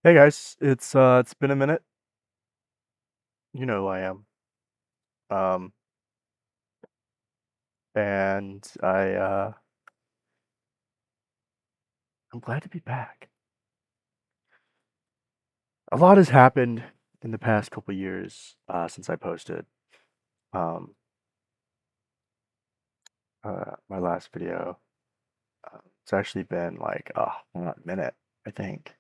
Hey guys, it's been a minute. You know who I am. Um and I'm glad to be back. A lot has happened in the past couple years since I posted um my last video. It's actually been like a minute, I think.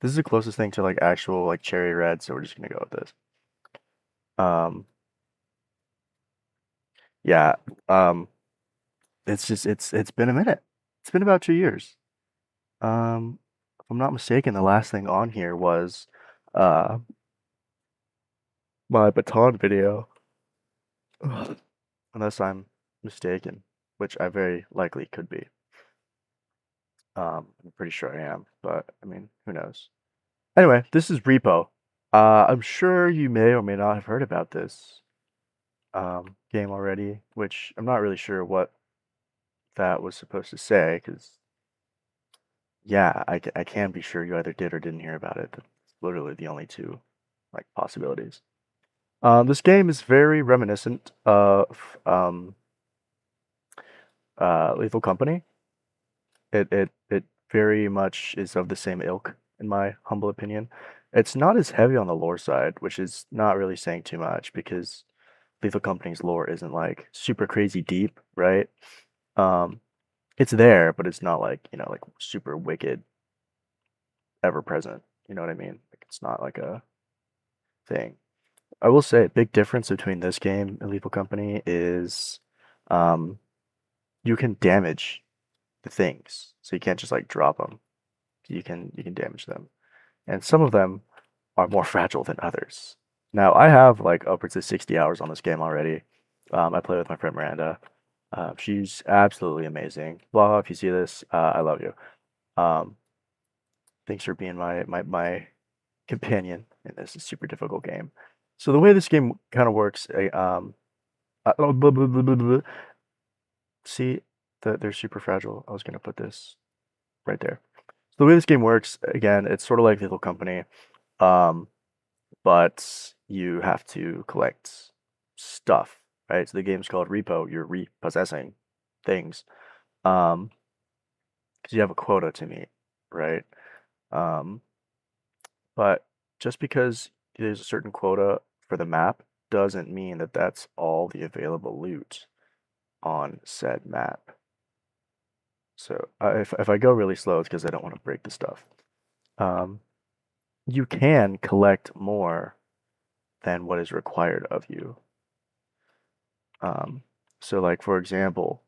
This is the closest thing to like actual like cherry red, so we're just gonna go with this. Um yeah, um it's been a minute. It's been about 2 years. If I'm not mistaken, the last thing on here was uh my baton video. Ugh. Unless I'm mistaken, which I very likely could be. I'm pretty sure I am, but I mean, who knows? Anyway, this is Repo. I'm sure you may or may not have heard about this game already, which I'm not really sure what that was supposed to say, because yeah, I can be sure you either did or didn't hear about it. That's literally the only two like possibilities. This game is very reminiscent of Lethal Company. It very much is of the same ilk, in my humble opinion. It's not as heavy on the lore side, which is not really saying too much because Lethal Company's lore isn't like super crazy deep, right? Um, it's there, but it's not like, like super wicked, ever present. You know what I mean? Like it's not like a thing. I will say a big difference between this game and Lethal Company is um, you can damage the things, so you can't just like drop them. You can damage them, and some of them are more fragile than others. Now I have like upwards of 60 hours on this game already. I play with my friend Miranda. She's absolutely amazing. Blah, if you see this, I love you. Um, thanks for being my companion in this super difficult game. So the way this game kind of works, blah, blah, blah, blah, blah, blah. See that they're super fragile. I was gonna put this right there. So the way this game works, again, it's sort of like Lethal Company. Um, but you have to collect stuff, right? So the game's called Repo. You're repossessing things, because you have a quota to meet, right? Um, but just because there's a certain quota for the map doesn't mean that that's all the available loot on said map. So if I go really slow, it's because I don't want to break the stuff. Um, you can collect more than what is required of you. Um, so like for example,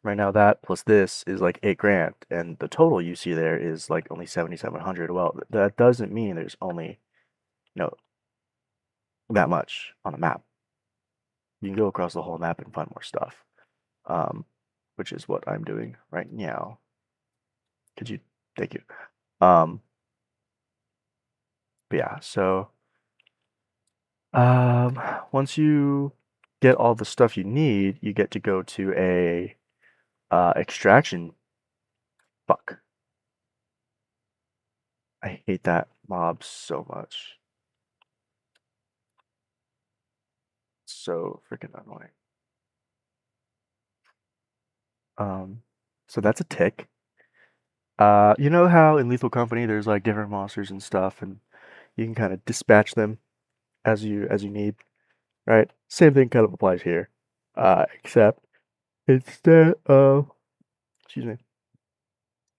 right now that plus this is like 8 grand, and the total you see there is like only 7,700. Well, that doesn't mean there's only, you know, that much on the map. You can go across the whole map and find more stuff, um, which is what I'm doing right now. Could you? Thank you. Um, but yeah, so um, once you get all the stuff you need, you get to go to a extraction. Fuck. I hate that mob so much. So freaking annoying. Um, so that's a tick. You know how in Lethal Company there's like different monsters and stuff, and you can kind of dispatch them as you need, right? Same thing kind of applies here. Except instead of excuse me,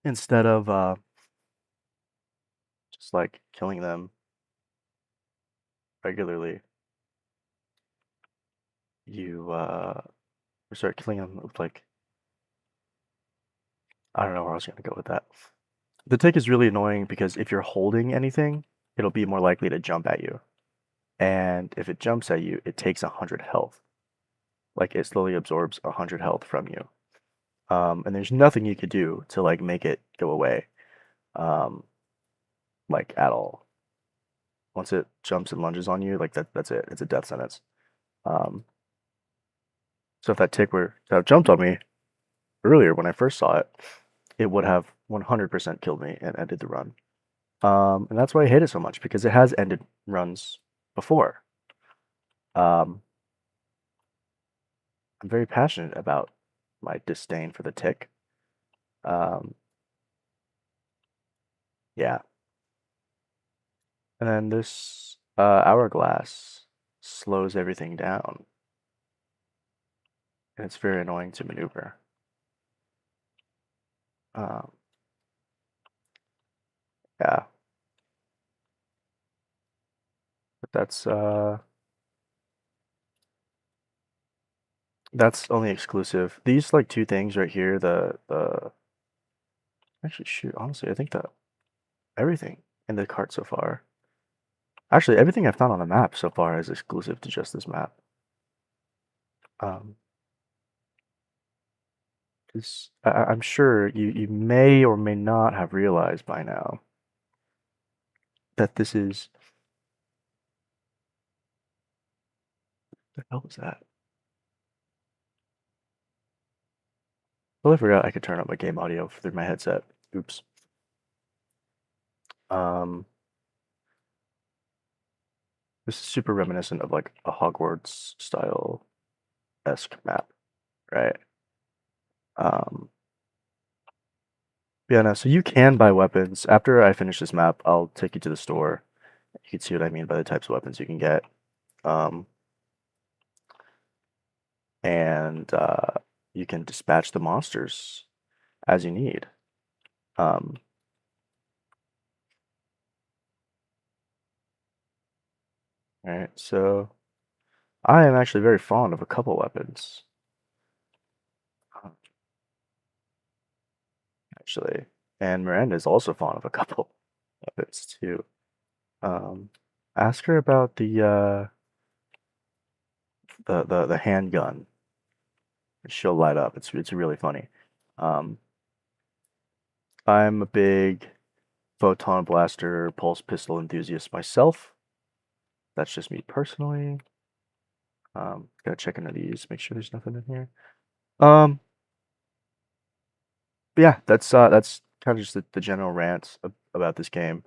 instead of just like killing them regularly, you start killing them with like I don't know where I was gonna go with that. The tick is really annoying because if you're holding anything, it'll be more likely to jump at you. And if it jumps at you, it takes 100 health. Like it slowly absorbs 100 health from you. And there's nothing you could do to like make it go away, um, like at all. Once it jumps and lunges on you, like that's it. It's a death sentence. Um, so if that tick were to have jumped on me earlier when I first saw it, it would have 100% killed me and ended the run. And that's why I hate it so much because it has ended runs before. Um, I'm very passionate about my disdain for the tick. Um, yeah. And then this hourglass slows everything down, and it's very annoying to maneuver. Um, yeah, but that's only exclusive. These like two things right here, the actually shoot, honestly, I think that everything in the cart so far. Actually, everything I've found on the map so far is exclusive to just this map. Um, 'Cause I'm sure you may or may not have realized by now that this is the hell was that? Well, I forgot I could turn up my game audio through my headset. Oops. Um, this is super reminiscent of like a Hogwarts style esque map, right? Um, yeah, no, so you can buy weapons. After I finish this map, I'll take you to the store. You can see what I mean by the types of weapons you can get. Um, and you can dispatch the monsters as you need. Um, all right, so I am actually very fond of a couple weapons, actually, and Miranda is also fond of a couple weapons too. Um, Ask her about the handgun. She'll light up. It's really funny. Um, I'm a big photon blaster pulse pistol enthusiast myself. That's just me personally. Gotta check into these, make sure there's nothing in here. Um, but yeah, that's kind of just the general rant about this game.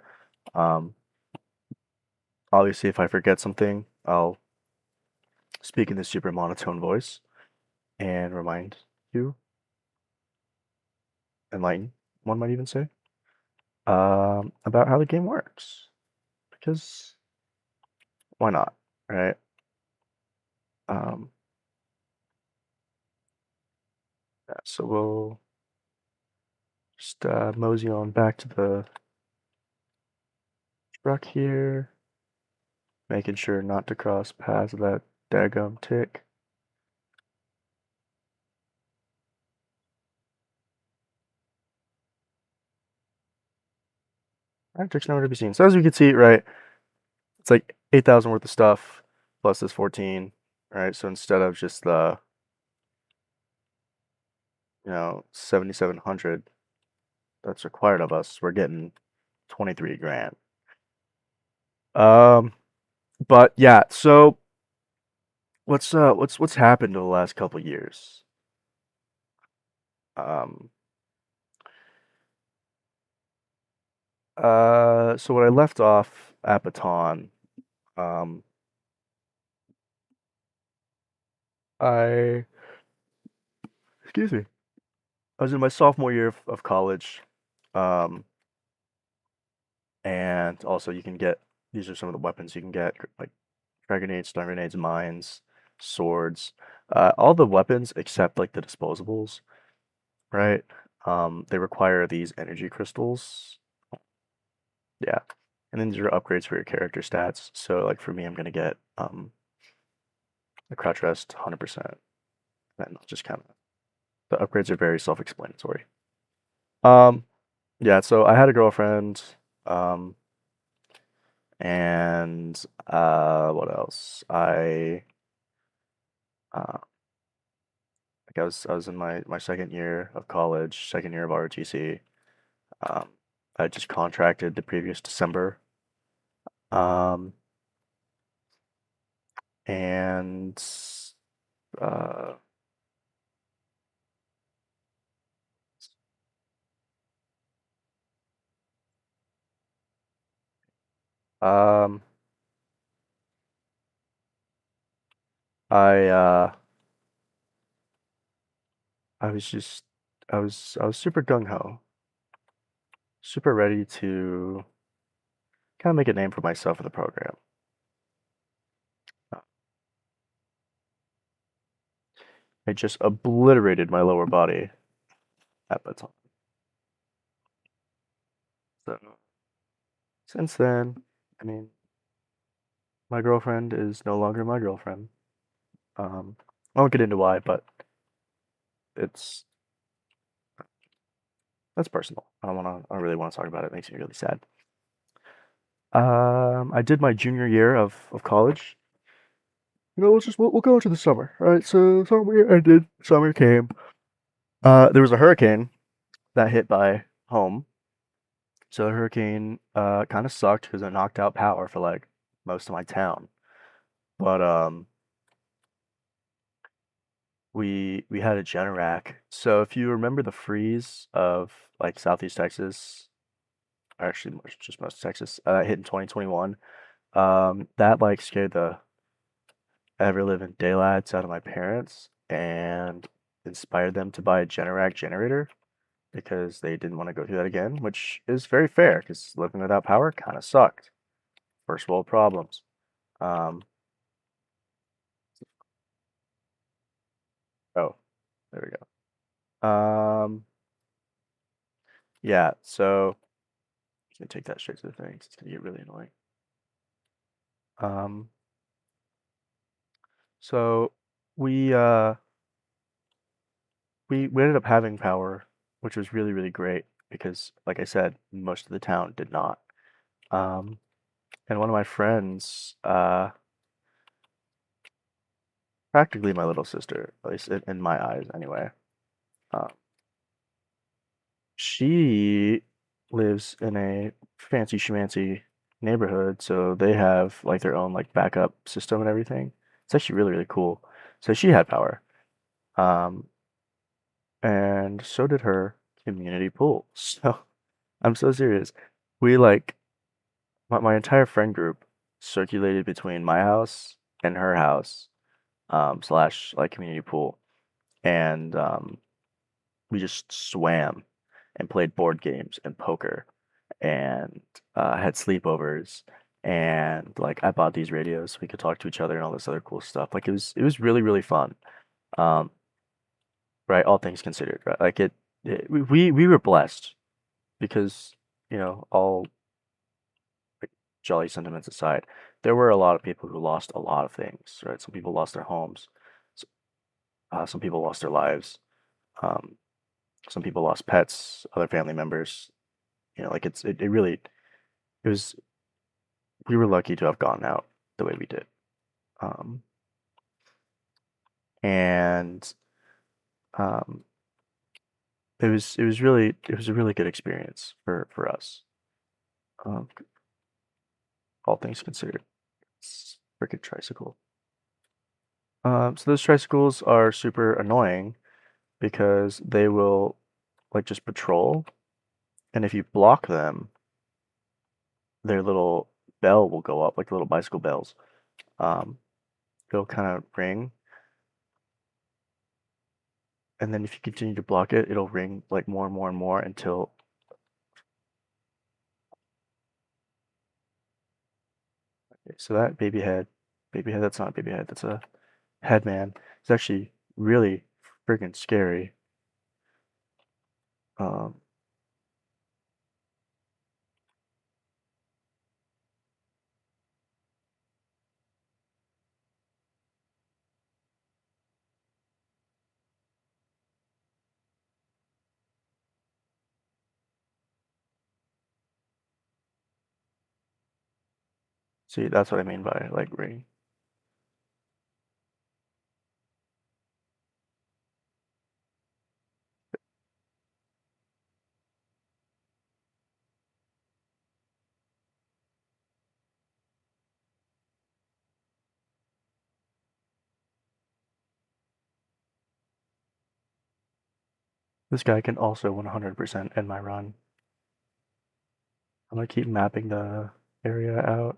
Um, Obviously, if I forget something, I'll speak in this super monotone voice and remind you, enlighten, one might even say, about how the game works. Because why not, right? Um, yeah, so we'll just mosey on back to the truck here, making sure not to cross paths of that daggum tick. Alright, tick's nowhere to be seen. So as you can see, right, it's like 8,000 worth of stuff plus this 14, right? So instead of just the 7,700 that's required of us, we're getting 23 grand. Um, but yeah, so what's happened in the last couple years? Um, so when I left off at Baton, um, I excuse me, I was in my sophomore year of college, um, and also you can get these are some of the weapons you can get like frag grenades, stun grenades, mines, swords, all the weapons except like the disposables, right? They require these energy crystals. Yeah. And then these are upgrades for your character stats. So like for me, I'm gonna get the crouch rest 100%. And just kind of the upgrades are very self-explanatory. Um, yeah, so I had a girlfriend, um, and what else? Uh like I was in my second year of college, second year of ROTC. Um, I just contracted the previous December. Um, and uh, Um, I I was just I was super gung ho, super ready to kind of make a name for myself in the program. I just obliterated my lower body at the time. So since then, I mean, my girlfriend is no longer my girlfriend. I won't get into why, but it's that's personal. I don't really want to talk about it. It makes me really sad. I did my junior year of college. We'll go into the summer. All right, so summer year ended, summer came. There was a hurricane that hit by home. So the hurricane kind of sucked because it knocked out power for like most of my town. But we had a Generac. So if you remember the freeze of like Southeast Texas, or actually just most of Texas, hit in 2021, that like scared the ever living daylights out of my parents and inspired them to buy a Generac generator because they didn't want to go through that again, which is very fair because living without power kind of sucked. First world problems. Um, oh, there we go. Yeah, so I'm gonna take that straight to the thing. 'Cause it's gonna get really annoying. Um, so we uh we ended up having power, which was really really great because, like I said, most of the town did not. Um, and one of my friends, practically my little sister, at least in my eyes anyway. Uh, she lives in a fancy schmancy neighborhood, so they have like their own like backup system and everything. It's actually really, really cool. So she had power. Um, and so did her community pool. So I'm so serious. We like my entire friend group circulated between my house and her house, slash like community pool. And we just swam and played board games and poker and had sleepovers and like I bought these radios so we could talk to each other and all this other cool stuff. Like it was really really fun. Um, right, all things considered, right? Like we were blessed because all like, jolly sentiments aside, there were a lot of people who lost a lot of things, right? Some people lost their homes, some people lost their lives, um, some people lost pets, other family members. Like it really it was we were lucky to have gone out the way we did. Um, and um, it was a really good experience for us, um, all things considered. It's freaking tricycle. So those tricycles are super annoying because they will like just patrol, and if you block them, their little bell will go up, like the little bicycle bells. Um, it'll kind of ring, and then if you continue to block it, it'll ring like more and more and more until. Okay, so that baby head, that's not a baby head, that's a headman. It's actually really friggin' scary. Um, See, that's what I mean by like ring. This guy can also 100% end my run. I'm gonna keep mapping the area out.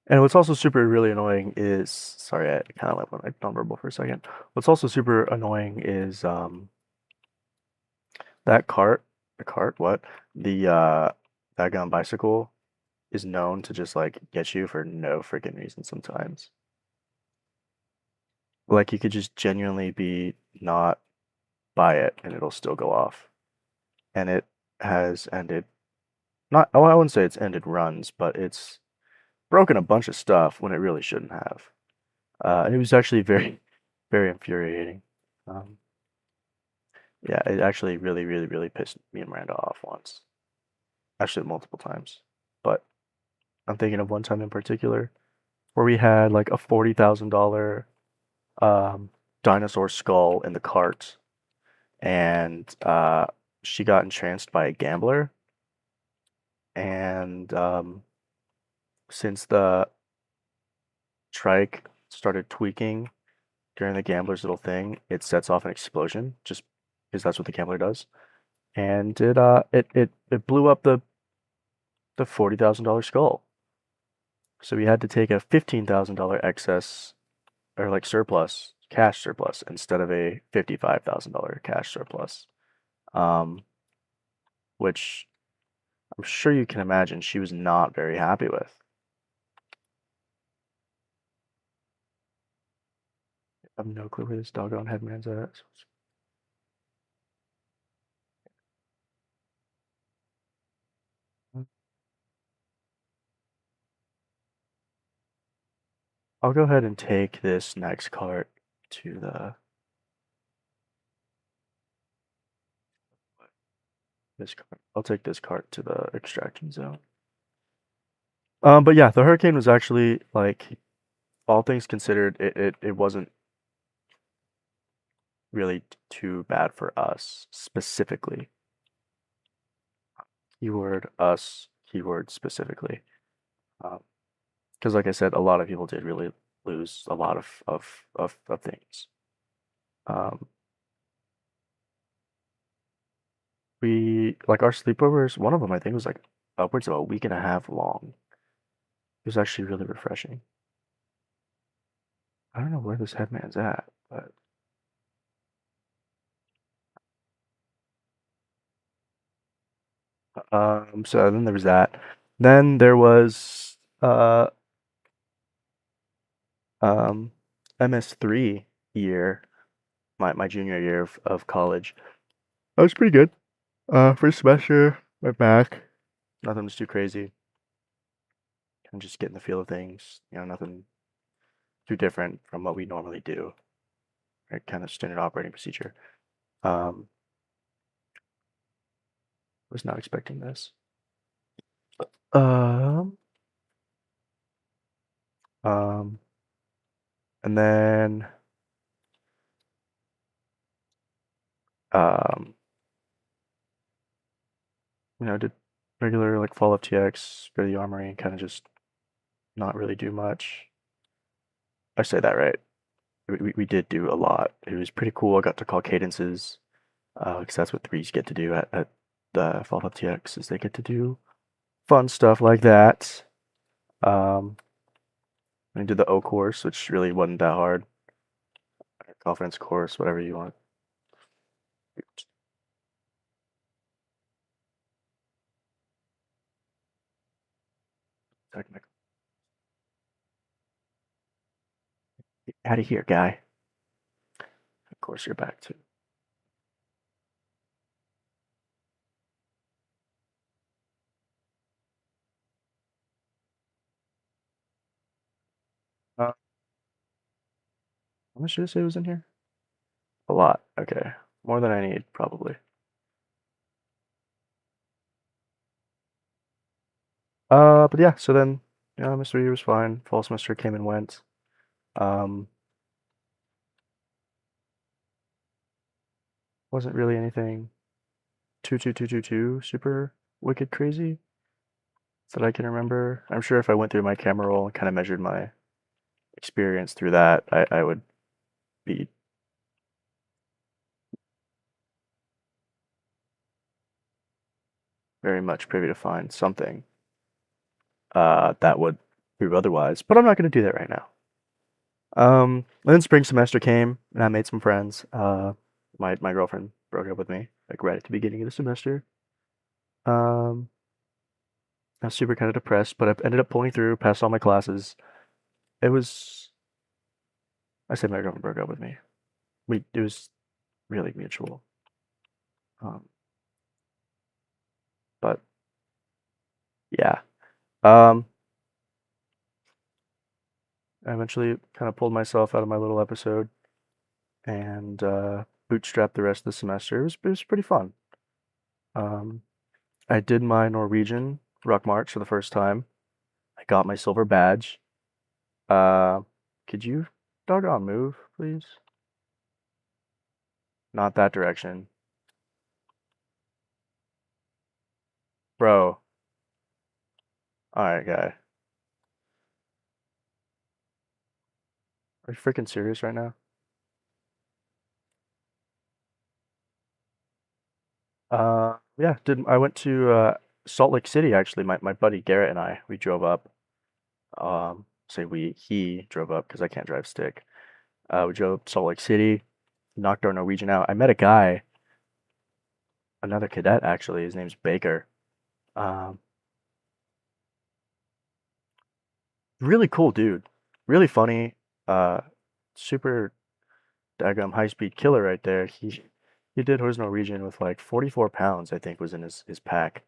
And what's also super really annoying is, sorry, I kind of like went like nonverbal for a second. What's also super annoying is that what? The daggone bicycle is known to just like get you for no freaking reason sometimes. Like you could just genuinely be not by it and it'll still go off. And it has ended not oh I wouldn't say it's ended runs, but it's broken a bunch of stuff when it really shouldn't have. And it was actually very, very infuriating. Um, yeah, it actually really, really, really pissed me and Miranda off once. Actually, multiple times. But I'm thinking of one time in particular where we had like a $40,000 um, dinosaur skull in the cart, and she got entranced by a gambler. And since the trike started tweaking during the gambler's little thing, it sets off an explosion just because that's what the gambler does. And it blew up the $40,000 skull. So we had to take a $15,000 excess or like surplus, cash surplus instead of a $55,000 cash surplus. Um, which I'm sure you can imagine she was not very happy with. I have no clue where this doggone headman's at. I'll go ahead and take this next cart to the this cart. I'll take this cart to the extraction zone. But yeah, the hurricane was actually like all things considered, it wasn't really too bad for us specifically. Keyword us, keyword specifically. Because like I said, a lot of people did really lose a lot of things. Um, we like our sleepovers. One of them I think was like upwards of a week and a half long. It was actually really refreshing. I don't know where this headman's at, but so then there was that. Then there was um MS3 year, my junior year of college. That was pretty good. First semester went back. Nothing was too crazy. Kind of just getting the feel of things. You know, nothing too different from what we normally do. Right? Kind of standard operating procedure. Um, was not expecting this. Um, um, and then um, did regular like fall FTX, go to the armory, and kind of just not really do much. I say that right. We did do a lot. It was pretty cool. I got to call cadences because that's what threes get to do at the fall FTX is they get to do fun stuff like that. Um, I did the O course, which really wasn't that hard. Confidence course, whatever you want. Technical. Out of here, guy. Of course, you're back too. How much did it say was in here? A lot. Okay. More than I need, probably. But yeah, so then, Mr. Year was fine. Fall semester came and went. Um, wasn't really anything too super wicked crazy that I can remember. I'm sure if I went through my camera roll and kind of measured my experience through that, I would be very much privy to find something that would prove otherwise. But I'm not going to do that right now. Then spring semester came, and I made some friends. My girlfriend broke up with me like right at the beginning of the semester. Um, I was super kind of depressed, but I ended up pulling through, passed all my classes. It was, I said my girlfriend broke up with me. It was really mutual. Um, but yeah. Um, I eventually kind of pulled myself out of my little episode and bootstrapped the rest of the semester. It was pretty fun. Um, I did my Norwegian Rock March for the first time. I got my silver badge. Uh, could you doggone move, please? Not that direction. Bro. Alright, guy. Are you freaking serious right now? Yeah, I went to Salt Lake City actually. My buddy Garrett and I, we drove up. He drove up because I can't drive stick. We drove up to Salt Lake City, knocked our Norwegian out. I met a guy, another cadet actually. His name's Baker. Um, really cool dude. Really funny. Uh, super daggum high speed killer right there. He did his Norwegian with like 44 pounds, I think, was in his pack,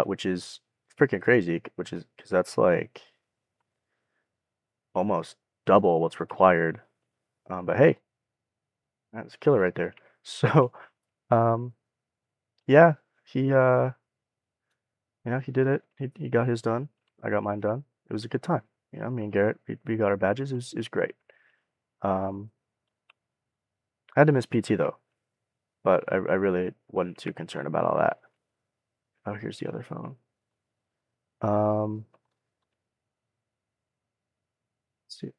which is freaking crazy. Which is because that's like almost double what's required. But hey, that's a killer right there. So, um, yeah, he he did it. He got his done. I got mine done. It was a good time. Me and Garrett, we got our badges. It was great. Um, I had to miss PT though, but I really wasn't too concerned about all that. Oh, here's the other phone. Um, let's see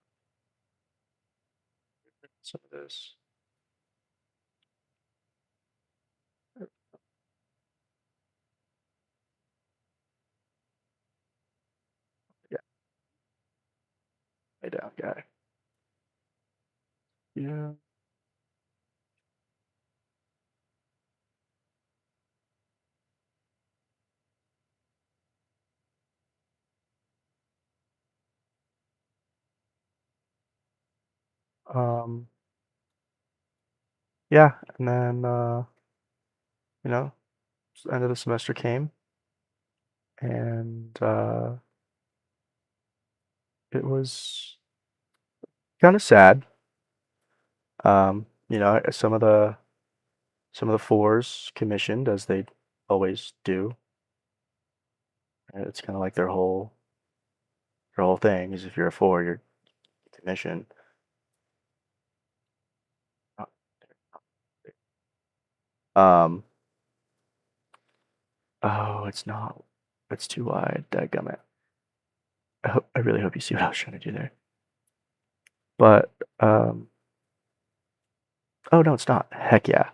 some of this. Yeah, lay down, guy. Yeah. Um, yeah, and then you know, end of the semester came, and it was kind of sad. Some of the fours commissioned as they always do. It's kind of like their whole thing is if you're a four, you're commissioned. Um, oh, it's not. It's too wide. Dadgummit. I really hope you see what I was trying to do there. But oh no, it's not. Heck yeah.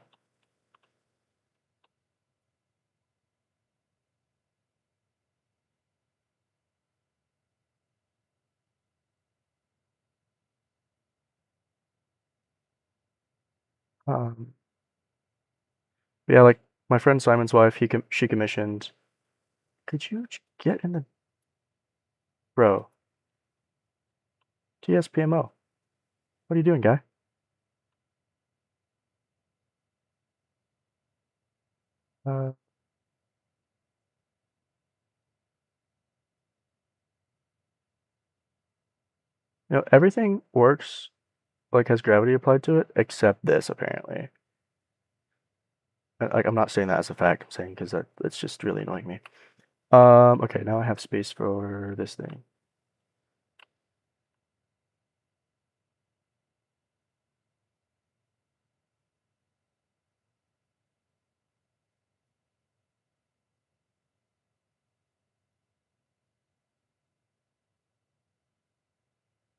Um, yeah, like my friend Simon's wife, she commissioned. Could you get in the bro? TSPMO. What are you doing, guy? Uh, everything works like has gravity applied to it, except this apparently. Like I'm not saying that as a fact. I'm saying because that's just really annoying me. Okay, now I have space for this thing.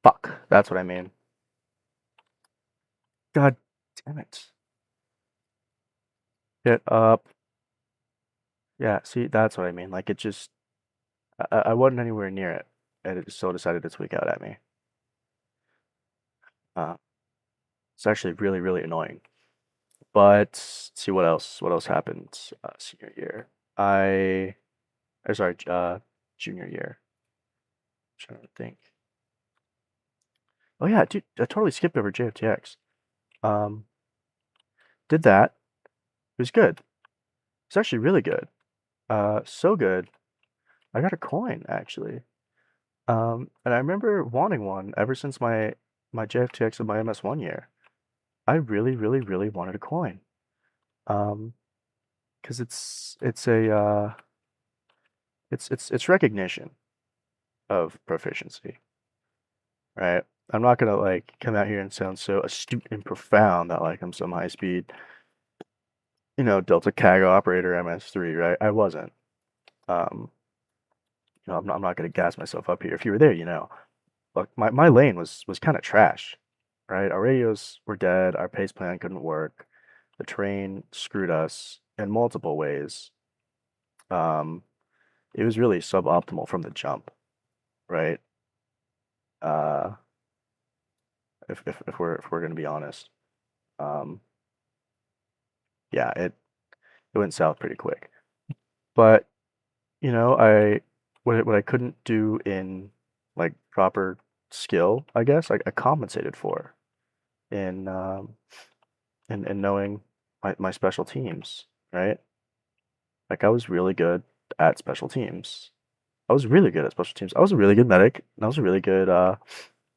Fuck, that's what I mean. God damn it. Get up. Yeah, see, that's what I mean. Like it just, I wasn't anywhere near it, and it just still decided to tweak out at me. Uh, it's actually really, really annoying. But see what else? What else happened senior year? Or sorry, junior year. I'm trying to think. Oh yeah, dude, I totally skipped over JFTX. Um, did that. It was good. It's actually really good. So good. I got a coin actually. And I remember wanting one ever since my JFTX of my MS1 year. I really, really, really wanted a coin. Um, because it's a it's recognition of proficiency, right? I'm not gonna like come out here and sound so astute and profound that like I'm some high speed, Delta CAG operator MS3, right? I wasn't. Um, I'm not gonna gas myself up here. If you were there, you know. Look, my lane was kind of trash, right? Our radios were dead. Our pace plan couldn't work. The terrain screwed us in multiple ways. Um, it was really suboptimal from the jump, right? Uh, if we're gonna be honest, um, yeah, it went south pretty quick. But I what I couldn't do in like proper skill, I guess, I compensated for in in knowing my special teams, right? Like I was really good at special teams. I was really good at special teams. I was a really good medic, and I was a really good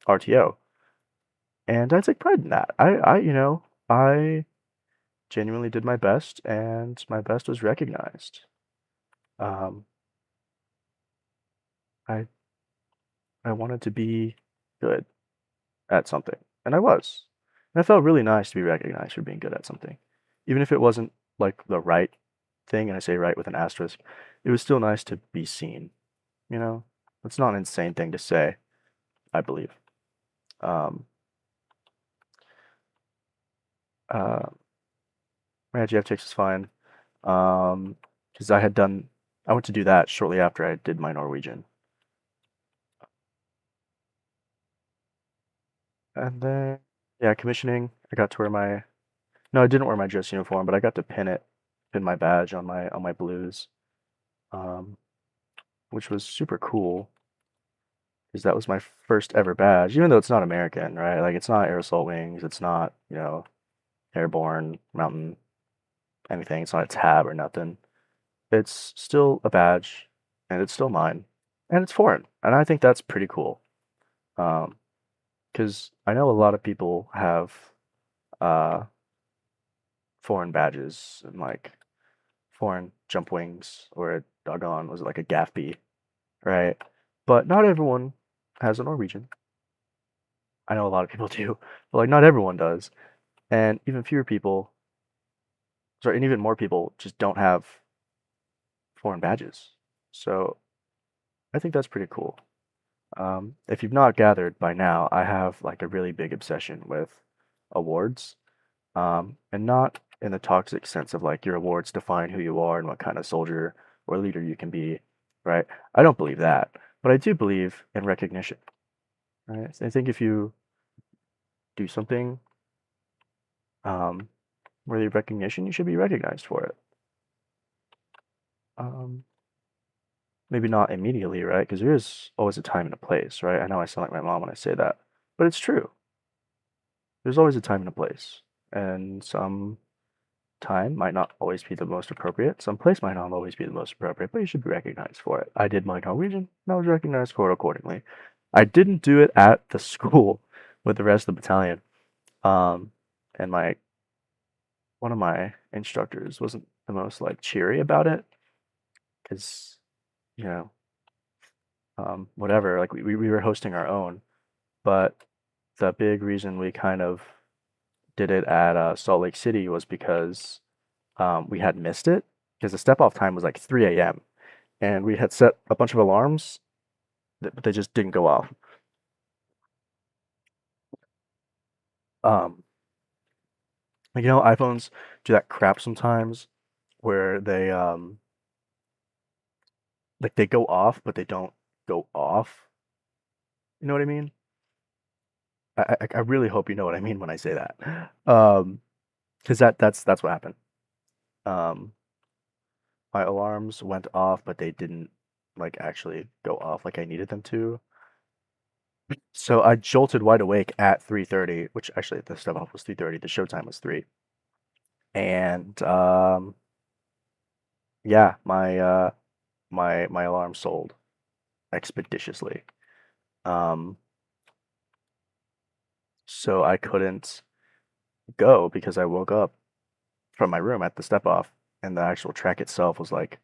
RTO. And I take pride in that. I genuinely did my best, and my best was recognized. Um, I I wanted to be good at something, and I was. And it felt really nice to be recognized for being good at something, even if it wasn't like the right thing. And I say right with an asterisk. It was still nice to be seen. You know, it's not an insane thing to say. I believe. Um, uh, yeah, GFTX is fine. Because I went to do that shortly after I did my Norwegian. And then, yeah, commissioning. I got to wear my, no, I didn't wear my dress uniform, but I got to pin my badge on my blues, um, which was super cool because that was my first ever badge, even though it's not American, right? Like it's not Air Assault Wings, it's not, Airborne, Mountain, anything. It's not a tab or nothing. It's still a badge, and it's still mine, and it's foreign, and I think that's pretty cool. Um, because I know a lot of people have uh foreign badges and like foreign jump wings or a doggone was it like a Gaffby, right? But not everyone has a Norwegian. I know a lot of people do, but like not everyone does, and even fewer people, sorry, and even more people just don't have foreign badges. So I think that's pretty cool. If you've not gathered by now, I have like a really big obsession with awards, and not in the toxic sense of like your awards define who you are and what kind of soldier or leader you can be, right? I don't believe that, but I do believe in recognition, right? So I think if you do something um, worthy of recognition, you should be recognized for it. Um, maybe not immediately, right? Because there is always a time and a place, right? I know I sound like my mom when I say that, but it's true. There's always a time and a place, and some time might not always be the most appropriate. Some place might not always be the most appropriate, but you should be recognized for it. I did my Norwegian, and I was recognized for it accordingly. I didn't do it at the school with the rest of the battalion. Um, and my one of my instructors wasn't the most like cheery about it because you know whatever like we were hosting our own, but the big reason we kind of did it at Salt Lake City was because we had missed it because the step off time was like 3 a.m. and we had set a bunch of alarms, but they just didn't go off. Um, like, iPhones do that crap sometimes where they go off, but they don't go off. You know what I mean? I really hope you know what I mean when I say that. Because that's what happened. Um, my alarms went off, but they didn't like actually go off like I needed them to. So I jolted wide awake at 3:30, which actually the step off was 3:30. The show time was 3. And yeah, my alarm sold expeditiously. Um, so I couldn't go because I woke up from my room at the step off, and the actual track itself was like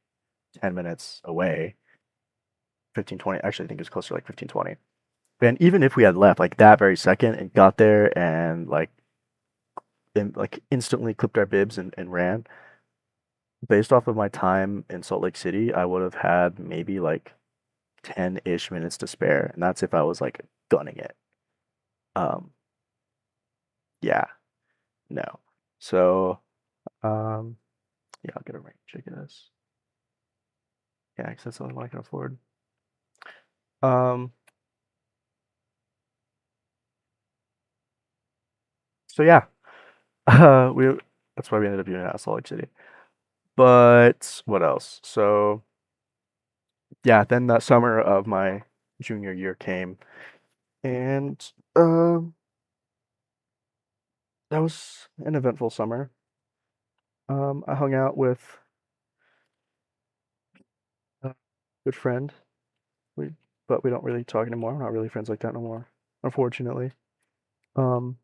10 minutes away, 15 20. Actually, I think it was closer to like 15 20. And even if we had left like that very second and got there and like instantly clipped our bibs and ran, based off of my time in Salt Lake City, I would have had maybe like 10-ish minutes to spare, and that's if I was like gunning it. Um, yeah, no. So, um, yeah, I'll get a range, I guess. Yeah, because that's the only one I can afford. Um, so yeah, we that's why we ended up doing it at Salt Lake City. But what else? So yeah, then that summer of my junior year came, and that was an eventful summer. I hung out with a good friend. We, but we don't really talk anymore. We're not really friends like that no more, unfortunately. Um,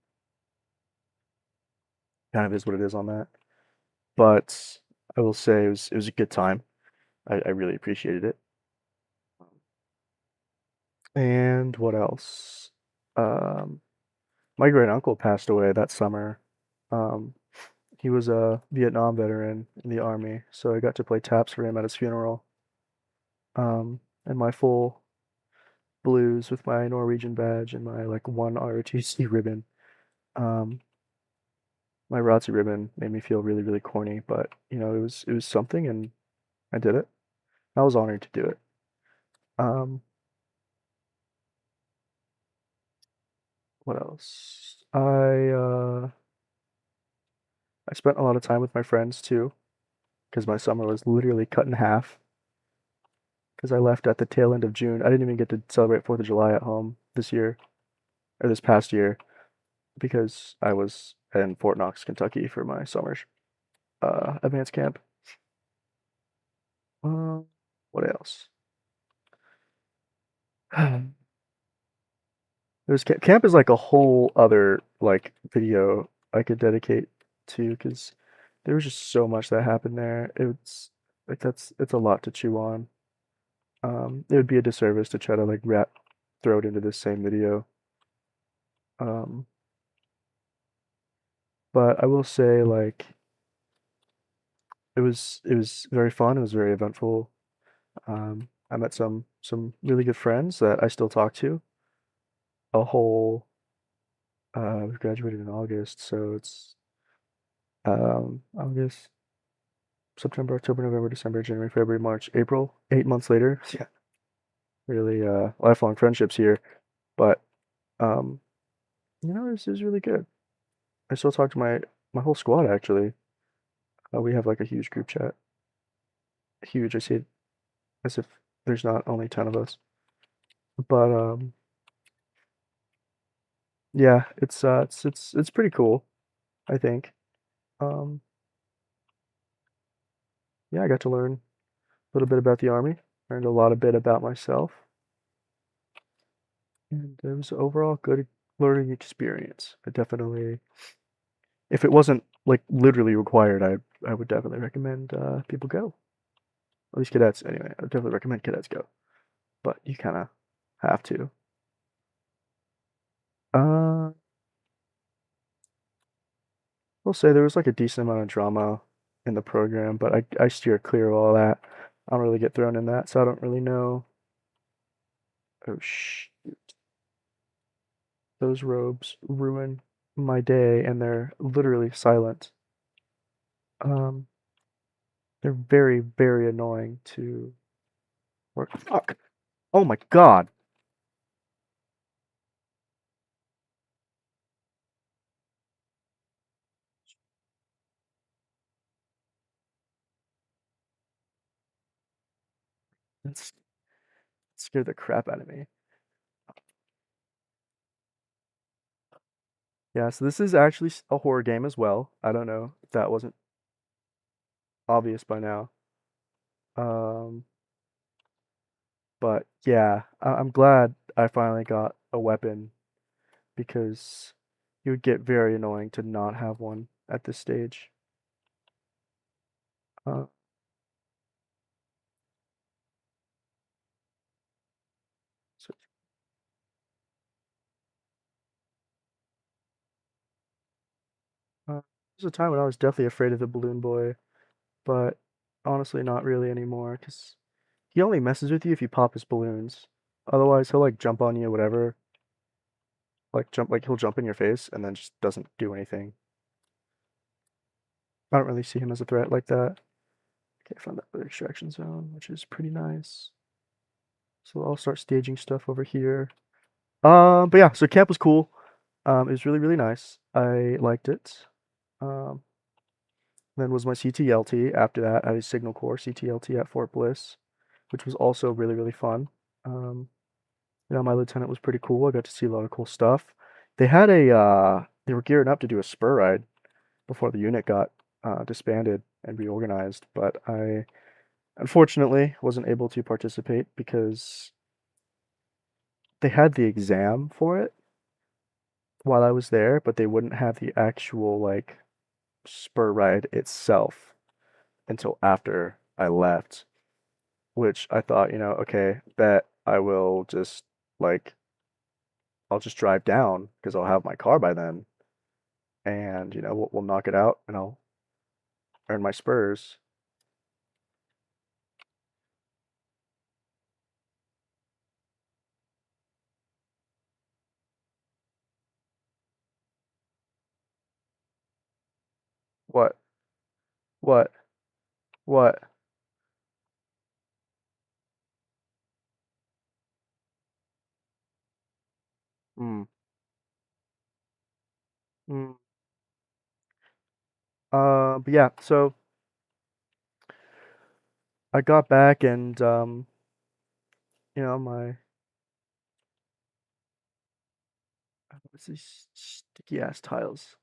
kind of is what it is on that. But I will say it was a good time. I really appreciated it. And what else? Um, my great uncle passed away that summer. Um, he was a Vietnam veteran in the army, so I got to play taps for him at his funeral. And my full blues with my Norwegian badge and my like one ROTC ribbon. Um, my ROTC ribbon made me feel really, really corny, but it was something, and I did it. I was honored to do it. Um, what else? I spent a lot of time with my friends too, because my summer was literally cut in half. Because I left at the tail end of June. I didn't even get to celebrate 4th of July at home this year, or this past year, because I was in Fort Knox, Kentucky for my summer advanced camp. Uh, what else? There's camp is like a whole other like video I could dedicate to because there was just so much that happened there. It's like it's a lot to chew on. It would be a disservice to try to like throw it into this same video. Um, but I will say like it was very fun. It was very eventful. I met some really good friends that I still talk to. A whole we graduated in August, so it's August, September, October, November, December, January, February, March, April. 8 months later, yeah, really lifelong friendships here. But um, it was really good. I still talk to my whole squad actually. We have like a huge group chat. Huge. I see it as if there's not only 10 of us. But yeah, it's pretty cool, I think. Um, yeah, I got to learn a little bit about the army, learned a lot a bit about myself, and it was overall good learning experience. I definitely, if it wasn't like literally required, I would definitely recommend people go. At least cadets, anyway. I would definitely recommend cadets go, but you kind of have to. Uh, I'll say there was like a decent amount of drama in the program, but I steer clear of all that. I don't really get thrown in that, so I don't really know. Oh sh! Those robes ruin my day, and they're literally silent. Um, they're very, very annoying to work. Fuck! Oh my god! That scared the crap out of me. Yeah, so this is actually a horror game as well. I don't know if that wasn't obvious by now. Um, but yeah, I'm glad I finally got a weapon because it would get very annoying to not have one at this stage. Uh, so, there was a time when I was definitely afraid of the balloon boy, but honestly, not really anymore because he only messes with you if you pop his balloons. Otherwise, he'll like jump on you, whatever. Like he'll jump in your face and then just doesn't do anything. I don't really see him as a threat like that. Okay, I found that other extraction zone, which is pretty nice. So I'll start staging stuff over here. But yeah, so camp was cool. It was really, really nice. I liked it. Um, then was my CTLT. After that, I had a Signal Corps CTLT at Fort Bliss, which was also really, really fun. Um, my lieutenant was pretty cool. I got to see a lot of cool stuff. They were gearing up to do a spur ride before the unit got disbanded and reorganized, but I unfortunately wasn't able to participate because they had the exam for it while I was there, but they wouldn't have the actual like spur ride itself until after I left, which I thought, okay, bet I will just like I'll just drive down because I'll have my car by then, and we'll knock it out, and I'll earn my spurs. What? What? What? Mm. Mm. But yeah, so I got back and my what's these sticky ass tiles?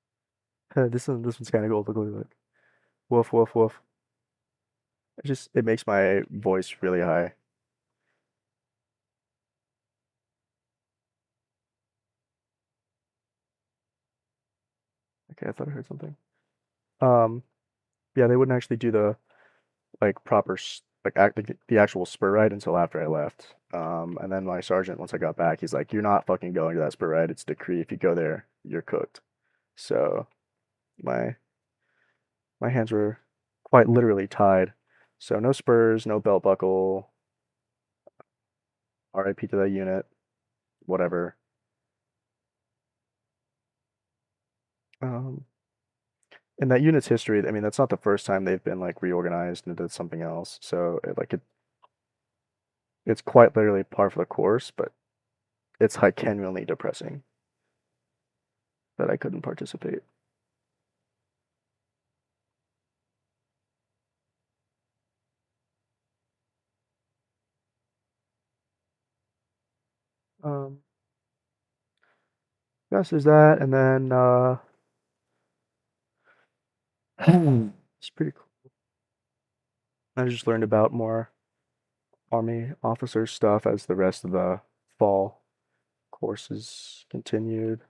This one's kind of cool. Look. Woof woof woof. It makes my voice really high. Okay, I thought I heard something. Um, yeah, they wouldn't actually do the like proper the actual spur ride until after I left. And then my sergeant, once I got back, he's like, "You're not fucking going to that spur ride. It's a decree. If you go there, you're cooked." So my my hands were quite literally tied. So no spurs, no belt buckle. RIP to that unit. Whatever. Um, in that unit's history, I mean, that's not the first time they've been like reorganized into something else. So it's quite literally par for the course, but it's like genuinely depressing that I couldn't participate. Um, yes, there's that, and then it's pretty cool. I just learned about more army officer stuff as the rest of the fall courses continued.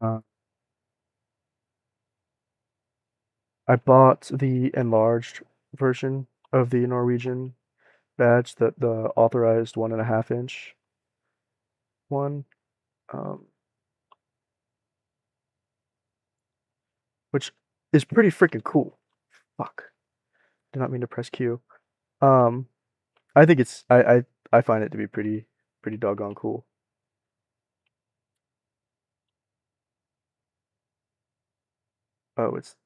Uh, I bought the enlarged version of the Norwegian badge, that the authorized 1.5 inch one, um, which is pretty freaking cool. Fuck, did not mean to press Q. Um, I think I find it to be pretty doggone cool. Oh, it's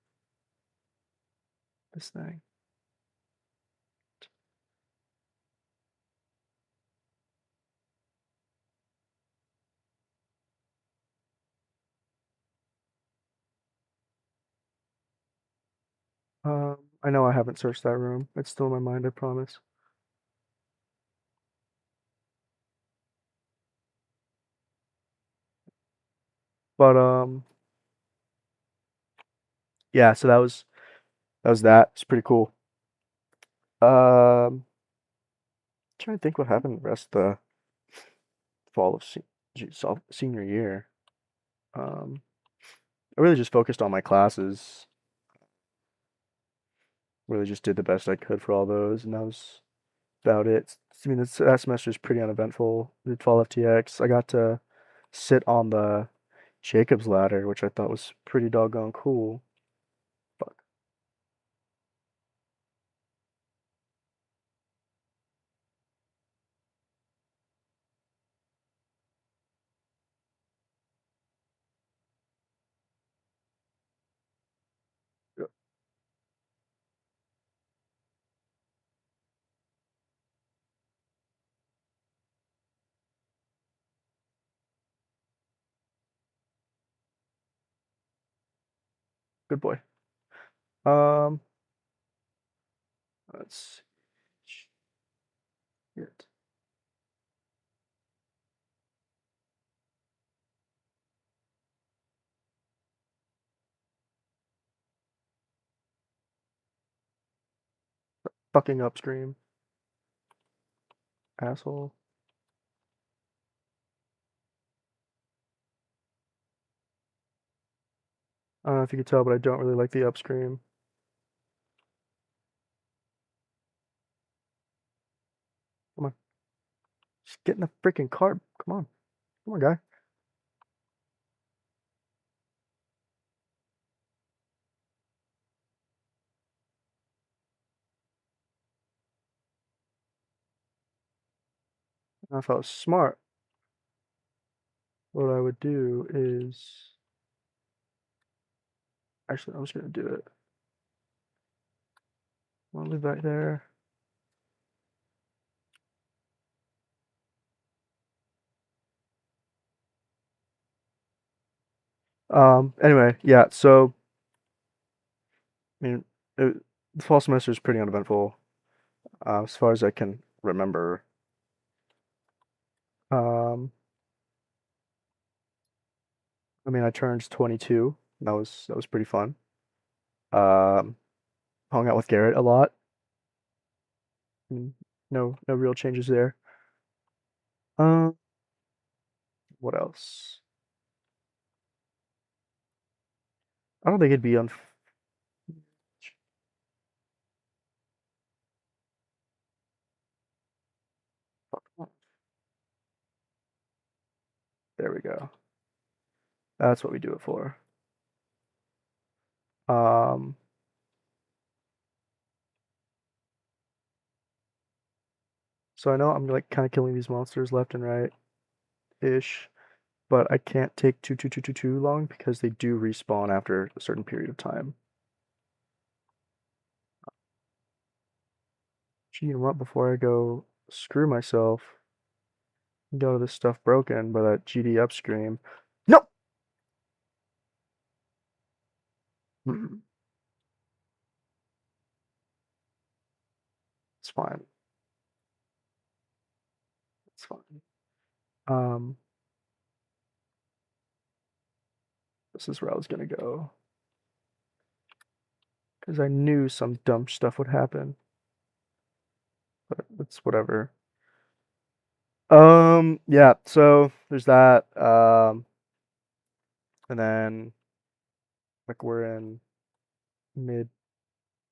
this thing. I know I haven't searched that room. It's still in my mind, I promise. But yeah. So that was that. It's pretty cool. Trying to think what happened the rest of the fall of senior year. Um, I really just focused on my classes. Really just did the best I could for all those, and that was about it. I mean, that semester is pretty uneventful. Did fall FTX. I got to sit on the Jacob's ladder, which I thought was pretty doggone cool. Fuck. Yeah, good boy. Um, let's see. Shit. Fucking upstream, asshole. I don't know if you could tell, but I don't really like the upstream. Come on, just get in the freaking car. Come on, guy. Now, if I was smart, what I would do is actually I'm just gonna do it. I'll leave that there. Anyway, yeah. So I mean, the fall semester is pretty uneventful, as far as I can remember. Um, I mean, I turned 22. That was pretty fun. Um, Hung out with Garrett a lot. Mm, no real changes there. Um, what else? I don't think it'd be un. There we go. That's what we do it for. Um, so I know I'm like kind of killing these monsters left and right ish, but I can't take too long because they do respawn after a certain period of time. Gee, you know what? Before I go screw myself, go to this stuff broken by that GD upstream. No, mm, it's fine. It's fine. Um, this is where I was gonna go because I knew some dumb stuff would happen, but it's whatever. Yeah, so there's that. And then like we're in mid,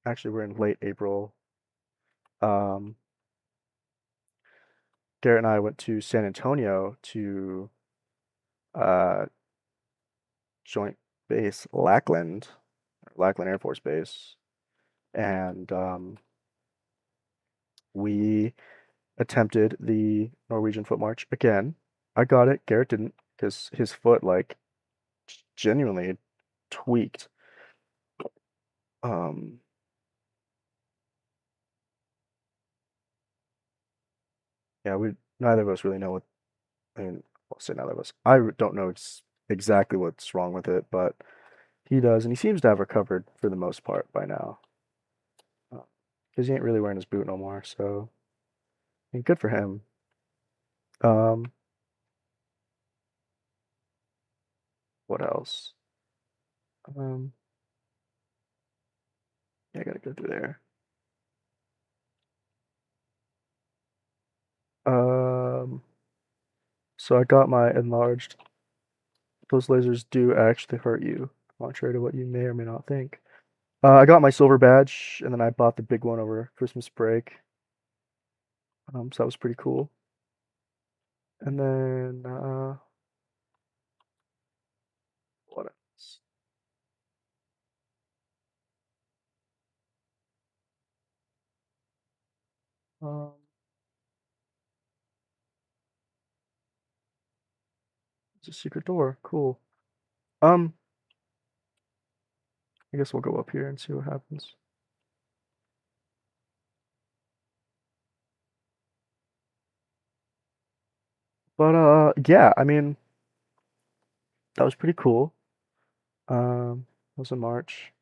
actually we're in late April. Um, Garrett and I went to San Antonio to uh Joint Base Lackland Air Force Base, and we attempted the Norwegian foot march again. I got it. Garrett didn't because his foot like genuinely tweaked. Um, yeah, we neither of us really know what. I mean, I'll say neither of us. Don't know exactly what's wrong with it, but he does, and he seems to have recovered for the most part by now. Because he ain't really wearing his boot no more. So, I mean, good for him. Um, what else? Um, yeah, I gotta go through there. Um, so I got my enlarged. Those lasers do actually hurt you, contrary to what you may or may not think. I got my silver badge, and then I bought the big one over Christmas break. So that was pretty cool. And then what else? Um, it's a secret door. Cool. Um, I guess we'll go up here and see what happens. But yeah, I mean, that was pretty cool. That was in March.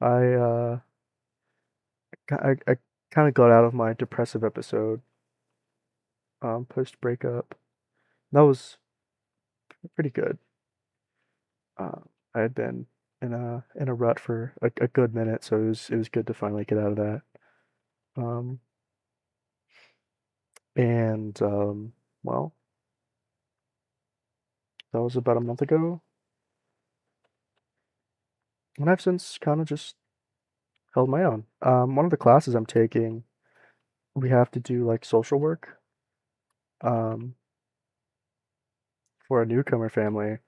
I I kind of got out of my depressive episode post breakup. That was pretty good. I had been in a rut for a good minute, so it was good to finally get out of that. Um, and well, that was about a month ago, and I've since kind of just held my own. One of the classes I'm taking, we have to do like social work um, for a newcomer family.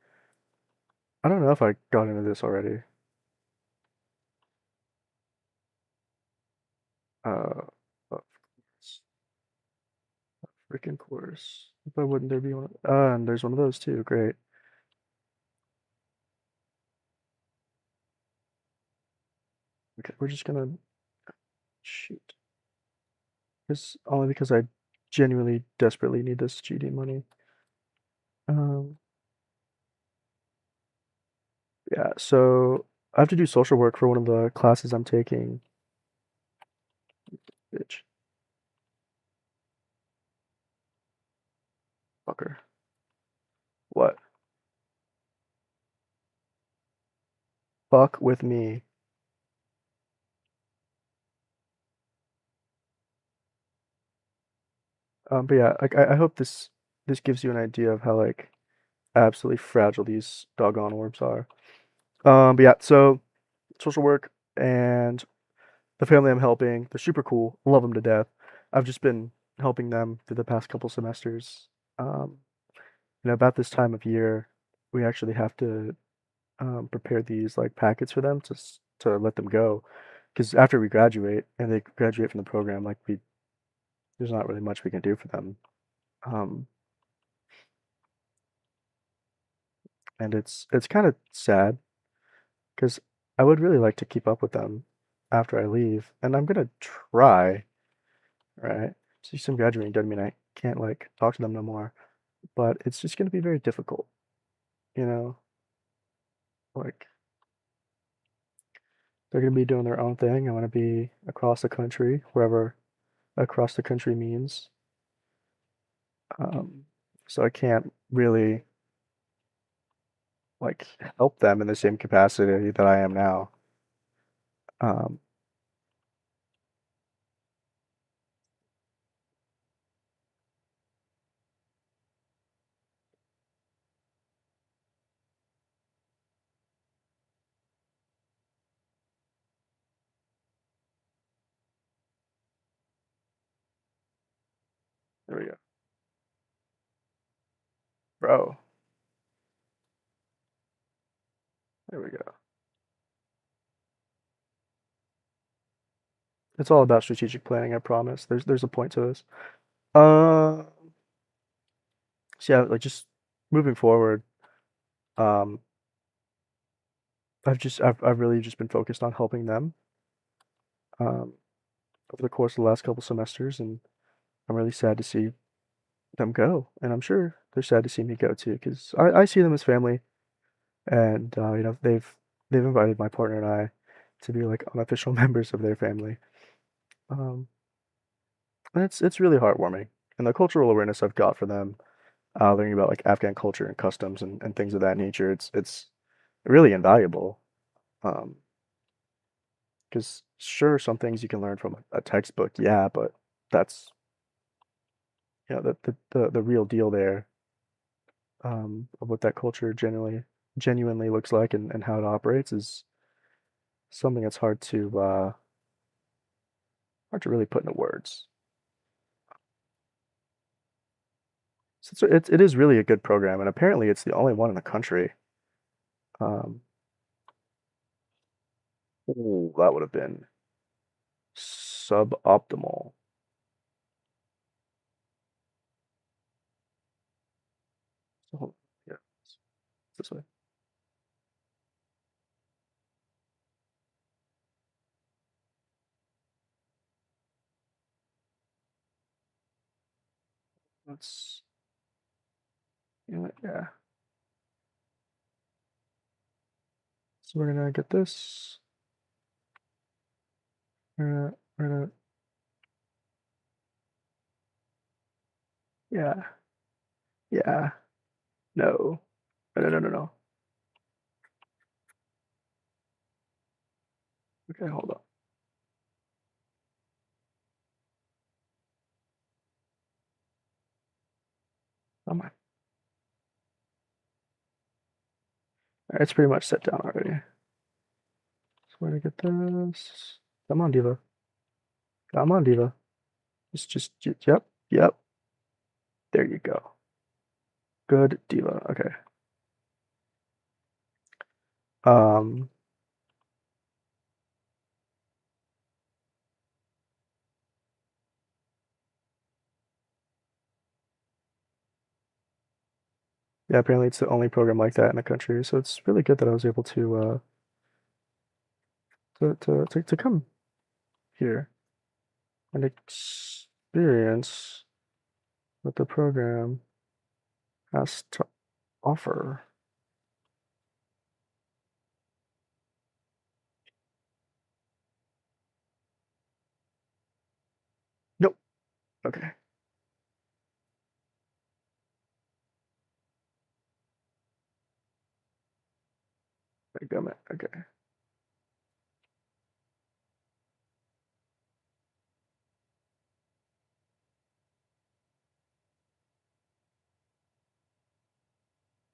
I don't know if I got into this already. Uh, of course, freaking course. Why wouldn't there be one? And there's one of those too. Great. Okay, we're just gonna shoot. This only because I genuinely desperately need this GD money. Um, yeah, so I have to do social work for one of the classes I'm taking. Bitch, fucker. What? Fuck with me. But yeah, like I hope this gives you an idea of how like absolutely fragile these doggone orbs are. But yeah, so social work and the family I'm helping, they're super cool. Love them to death. I've just been helping them through the past couple semesters. Um, about this time of year, we actually have to prepare these like packets for them to let them go. Because after we graduate and they graduate from the program, like there's not really much we can do for them. Um, and it's kind of sad because I would really like to keep up with them after I leave, and I'm gonna try, right? See, I'm graduating doesn't mean I can't like talk to them no more, but it's just gonna be very difficult, you know? Like they're gonna be doing their own thing. I want to be across the country, wherever across the country means. Um, so I can't really like help them in the same capacity that I am now. Um, Oh, there we go. It's all about strategic planning, I promise. There's a point to this. Uh, so yeah, like just moving forward, um, I've really just been focused on helping them um over the course of the last couple semesters, and I'm really sad to see them go, and I'm sure they're sad to see me go too, because I see them as family, and they've invited my partner and I to be like unofficial members of their family. Um, and it's really heartwarming, and the cultural awareness I've got for them, learning about like Afghan culture and customs and things of that nature, it's really invaluable. Um, because sure, some things you can learn from a textbook, yeah, but that's the real deal there, of what that culture genuinely looks like and how it operates is something that's hard to really put into words. So it is really a good program, and apparently it's the only one in the country. Um, ooh, that would have been suboptimal. So, yeah, this way. Let's, yeah. So we're gonna get this. We're gonna, yeah, yeah. No, no. Okay, hold on. Come on. It's pretty much set down already. So we're gonna get this. Come on, Diva. Come on, Diva. Yep, yep. There you go. Good Diva. Okay. Um, yeah, apparently it's the only program like that in the country, so it's really good that I was able to come here and experience what the program has to offer. Nope. Okay. Got it. Okay.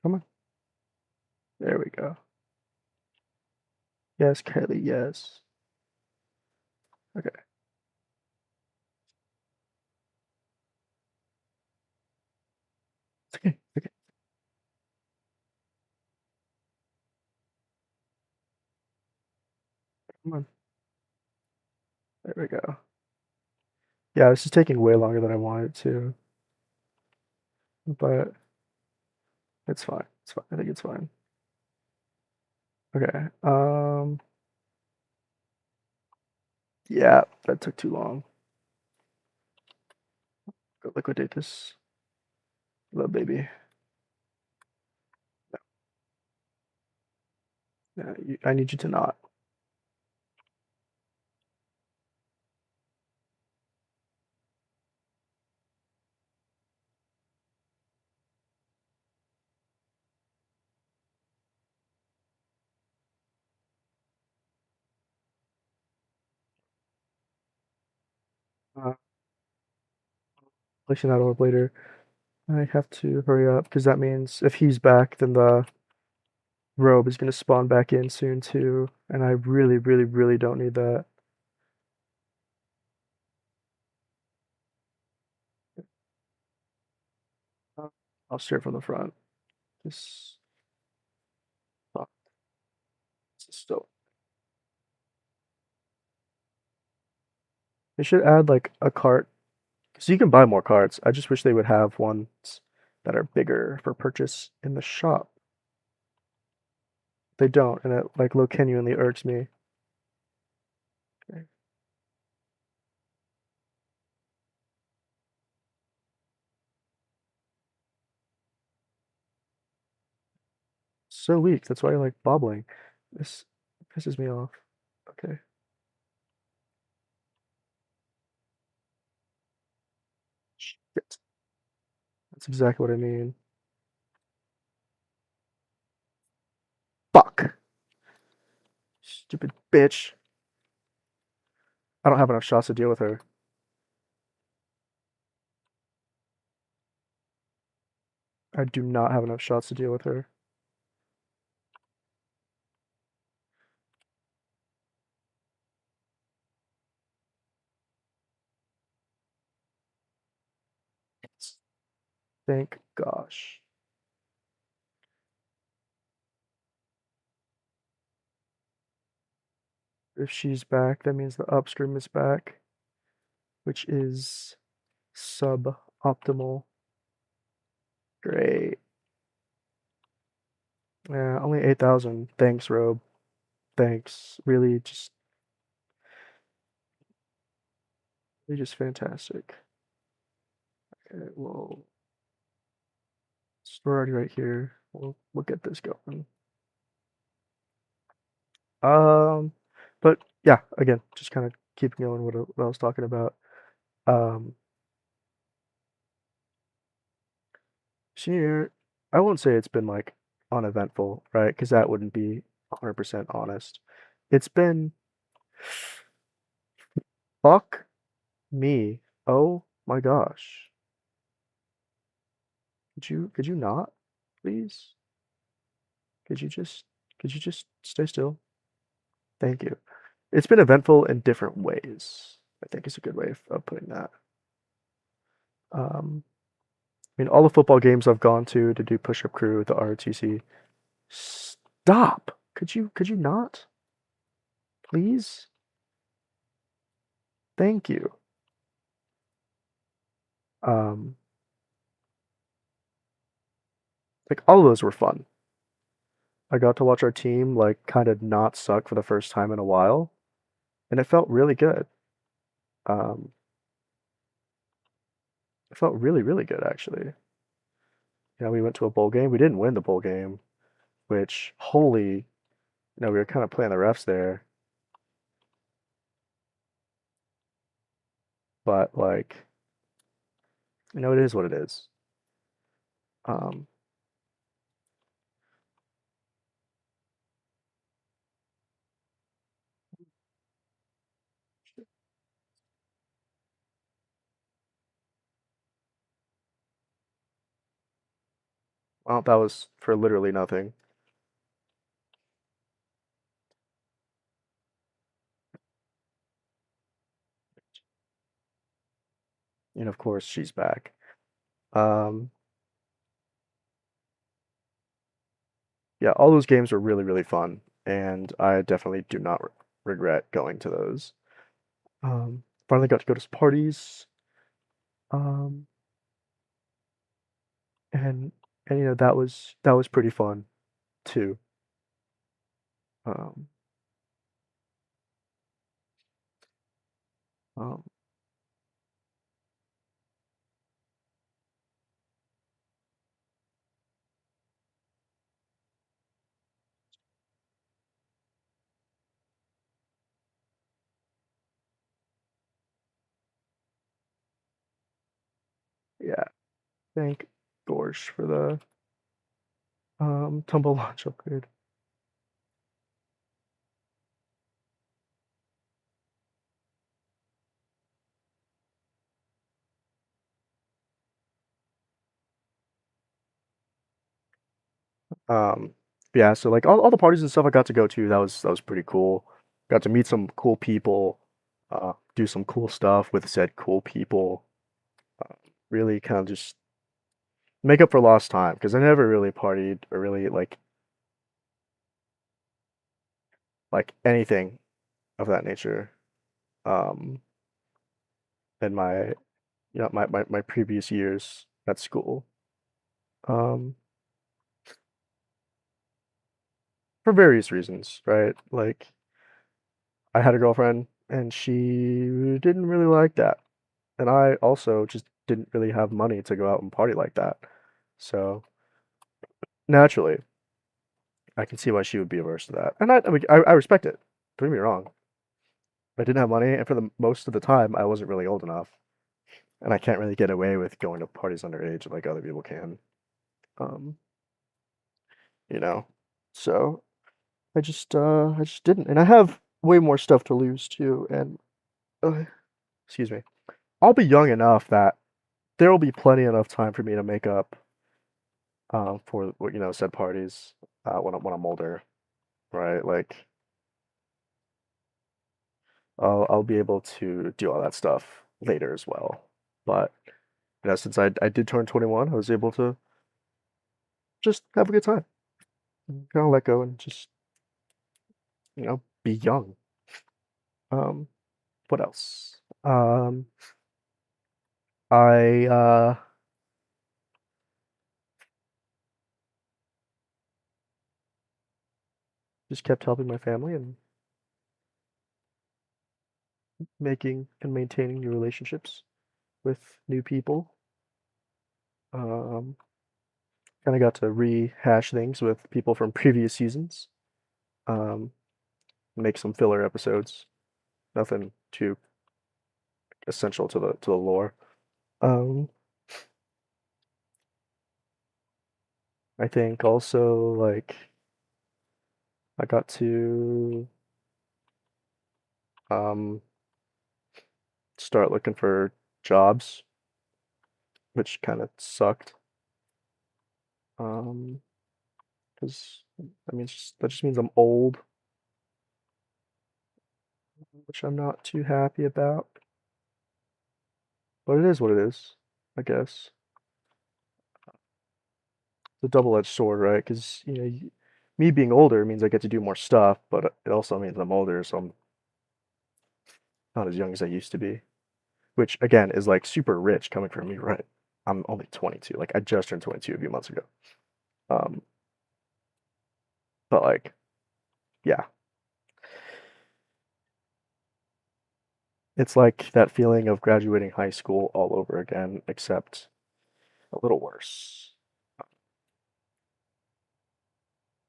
Come on. There we go. Yes, Kelly, yes. Okay. It's okay. Okay. Come on. There we go. Yeah, this is taking way longer than I wanted to, but it's fine. It's fine. I think it's fine. Okay. Yeah, that took too long. Go liquidate this little baby. Yeah, I need you to not. Uh, Placing that orb later. I have to hurry up because that means if he's back, then the robe is going to spawn back in soon too, and I really don't need that. Uh, I'll start from the front. This fuck, this is so. They should add like a cart, because you can buy more carts. I just wish they would have ones that are bigger for purchase in the shop. They don't, and it like low genuinely irks me. Okay. So weak. That's why I like bobbling. This pisses me off. Okay. Shit. That's exactly what I mean. Fuck. Stupid bitch. I don't have enough shots to deal with her. I do not have enough shots to deal with her. Thank gosh. If she's back, that means the upstream is back, which is suboptimal. Great. Yeah, only 8,000. Thanks, Robe. Thanks. Really just fantastic. Okay, well, we're already right here. We'll get this going. Um, but yeah, again, just kind of keeping going what I was talking about. Um, Senior year, I won't say it's been like uneventful, right? Because that wouldn't be 100% honest. It's been fuck me. Oh my gosh. Could you not, please? Could you just could you just stay still? Thank you. It's been eventful in different ways. I think is a good way of putting that. I mean, all the football games I've gone to do push-up crew, the ROTC. Stop. Could you not? Please? Thank you. Um, like all of those were fun. I got to watch our team like kind of not suck for the first time in a while, and it felt really good. Um, it felt really, really good actually. We went to a bowl game. We didn't win the bowl game, which holy, we were kind of playing the refs there, but like, it is what it is. Um, well, that was for literally nothing. And of course, she's back. Um, yeah, all those games were really, really fun, and I definitely do not regret going to those. Finally got to go to parties, um, and that was pretty fun too. Um, um, yeah, thank Gorsh for the tumble launch upgrade. Um, yeah, so like all the parties and stuff I got to go to, that was pretty cool. Got to meet some cool people, do some cool stuff with said cool people. Uh, really kind of just make up for lost time because I never really partied or really like anything of that nature. Um, in my my previous years at school. Um, for various reasons, right? Like I had a girlfriend and she didn't really like that. And I also just didn't really have money to go out and party like that. So naturally, I can see why she would be averse to that. And I mean, I respect it. Don't get me wrong. I didn't have money, and for the most of the time, I wasn't really old enough, and I can't really get away with going to parties underage like other people can. Um, you know, so I just didn't, and I have way more stuff to lose too. And uh, excuse me, I'll be young enough that there will be plenty enough time for me to make up for said parties when I'm older, right? Like I'll be able to do all that stuff later as well. But since I did turn 21, I was able to just have a good time, kind of let go and just be young. Um, what else? I just kept helping my family and making and maintaining new relationships with new people. Um, kind of got to rehash things with people from previous seasons. Um, make some filler episodes. Nothing too essential to the lore. Um, I think also like I got to um start looking for jobs, which kind of sucked. Um, because I mean that just means I'm old, which I'm not too happy about. But it is what it is, I guess. It's a double-edged sword, right? Because me being older means I get to do more stuff, but it also means I'm older, so I'm not as young as I used to be. Which again is like super rich coming from me, right? I'm only 22. Like I just turned 22 a few months ago. Um, but like, yeah, it's like that feeling of graduating high school all over again, except a little worse.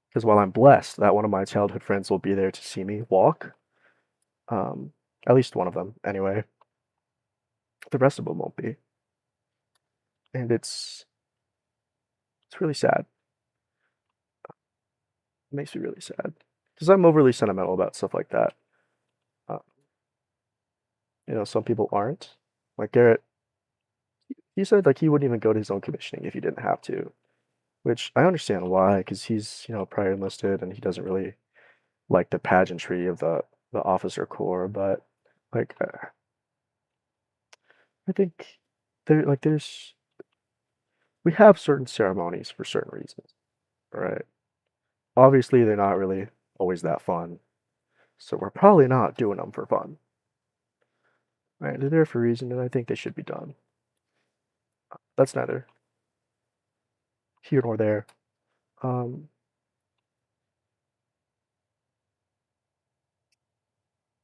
Because while I'm blessed that one of my childhood friends will be there to see me walk, um, at least one of them anyway, the rest of them won't be, and it's really sad. It makes me really sad because I'm overly sentimental about stuff like that. Uh, some people aren't. Like Garrett, he said like he wouldn't even go to his own commissioning if he didn't have to, which I understand why, because he's prior enlisted and he doesn't really like the pageantry of the officer corps. But like I think there's we have certain ceremonies for certain reasons, right? Obviously, they're not really always that fun, so we're probably not doing them for fun, right? They're there for a reason, and I think they should be done. That's neither here nor there. Um,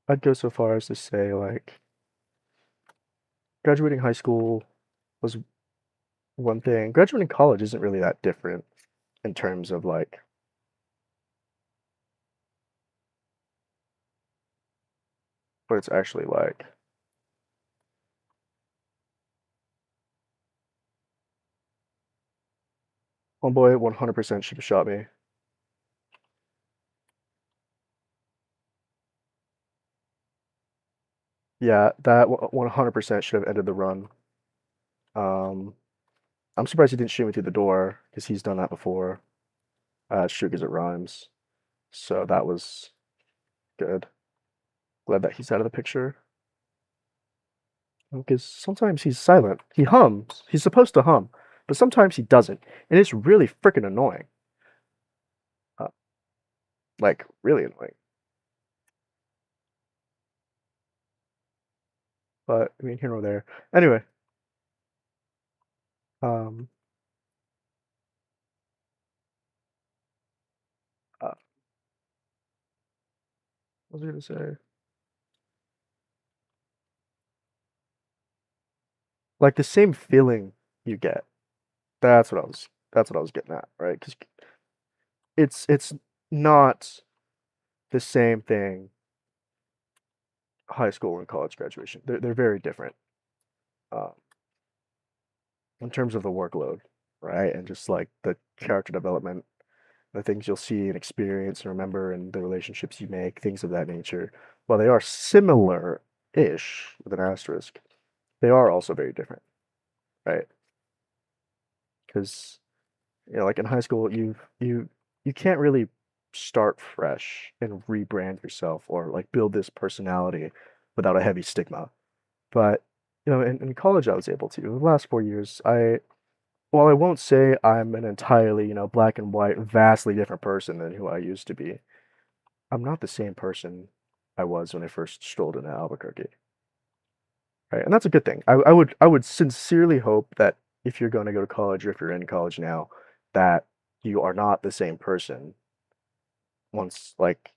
I'd go so far as to say like graduating high school was one thing. Graduating college isn't really that different in terms of like, what it's actually like. Homeboy 100% should have shot me. Yeah, that 100% should have ended the run. Um, I'm surprised he didn't shoot me through the door because he's done that before. Shoot as it rhymes. So that was good. Glad that he's out of the picture. Because sometimes he's silent. He hums. He's supposed to hum. but sometimes he doesn't, and it's really freaking annoying. Uh, like really annoying. But I mean, here nor there. Anyway, um, what was I gonna say? Like the same feeling you get. That's what I was getting at, right? Because it's not the same thing. High school and college graduation. They're very different. Um, in terms of the workload, right? And just like the character development, the things you'll see and experience and remember, and the relationships you make, things of that nature. While they are similar-ish with an asterisk, they are also very different, right? Because like in high school, you can't really start fresh and rebrand yourself or like build this personality without a heavy stigma. But in college, I was able to. The last 4 years, while I won't say I'm an entirely, black and white, vastly different person than who I used to be, I'm not the same person I was when I first strolled into Albuquerque, right? And that's a good thing. I would sincerely hope that if you're going to go to college or if you're in college now, that you are not the same person once, like,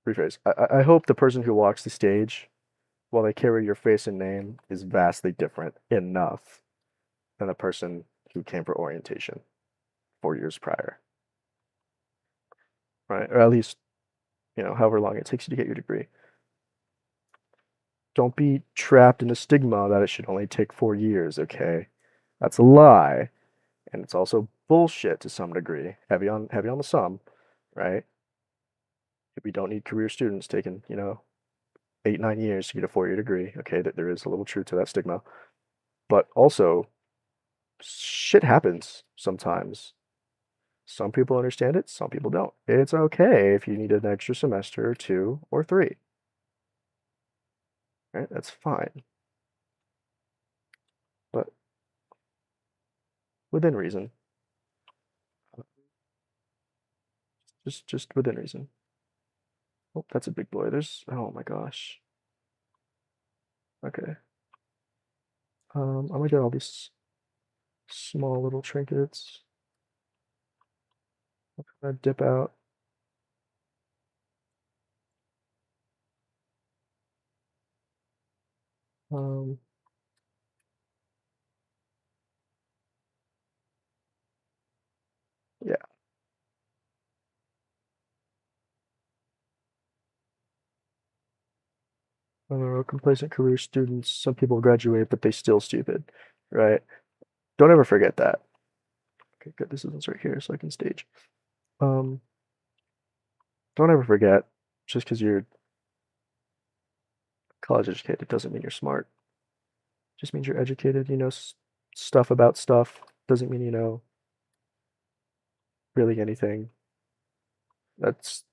rephrase. I hope the person who walks the stage while they carry your face and name is vastly different enough than the person who came for orientation 4 years prior, right? Or at least however long it takes you to get your degree. Don't be trapped in a stigma that it should only take 4 years, okay? That's a lie. And it's also bullshit to some degree. Heavy on the sum, right? We don't need career students taking, 8, 9 years to get a 4 year degree. Okay, that there is a little truth to that stigma. But also, shit happens sometimes. Some people understand it, some people don't. It's okay if you need an extra semester or 2 or 3. Right? That's fine. But within reason. Just within reason. Oh, that's a big boy. Oh my gosh. Okay. I'm gonna get all these small little trinkets. I'm gonna dip out. Um, yeah. I don't know, complacent career students. Some people graduate, but they still stupid, right? Don't ever forget that. Okay, good. This is right here, so I can stage. Um, don't ever forget, just because you're college educated doesn't mean you're smart. Just means you're educated. You know stuff about stuff. Doesn't mean you know really anything. That's,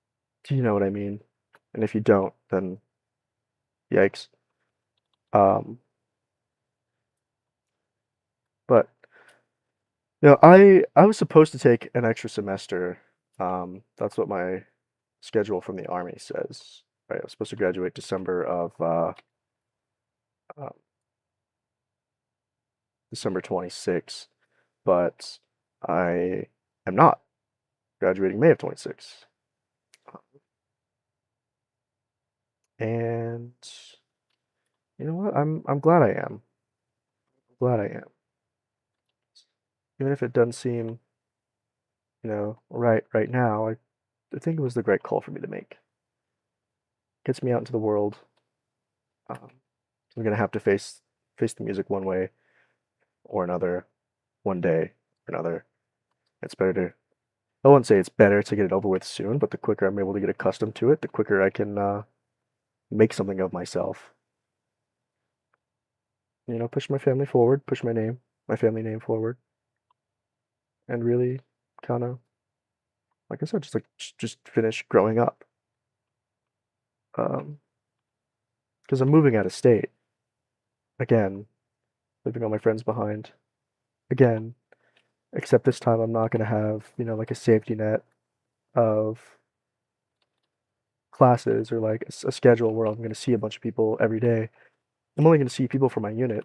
do you know what I mean? And if you don't, then yikes. Um, but I was supposed to take an extra semester. That's what my schedule from the army says. Right, I was supposed to graduate uh, December 26th, but I am not graduating May of 26. And you know what? I'm glad I am. Glad I am. Even if it doesn't seem, right now, I think it was the right call for me to make. Gets me out into the world. Um, I'm gonna have to face the music one way or another, one day or another. It's better to. I wouldn't say it's better to get it over with soon, but the quicker I'm able to get accustomed to it, the quicker I can make something of myself. Push my family forward, push my family name forward, and really kind of, like I said, just finish growing up. Um, because I'm moving out of state again, leaving all my friends behind. again, except this time I'm not gonna have, like a safety net of classes or like a schedule where I'm gonna see a bunch of people every day. I'm only gonna see people from my unit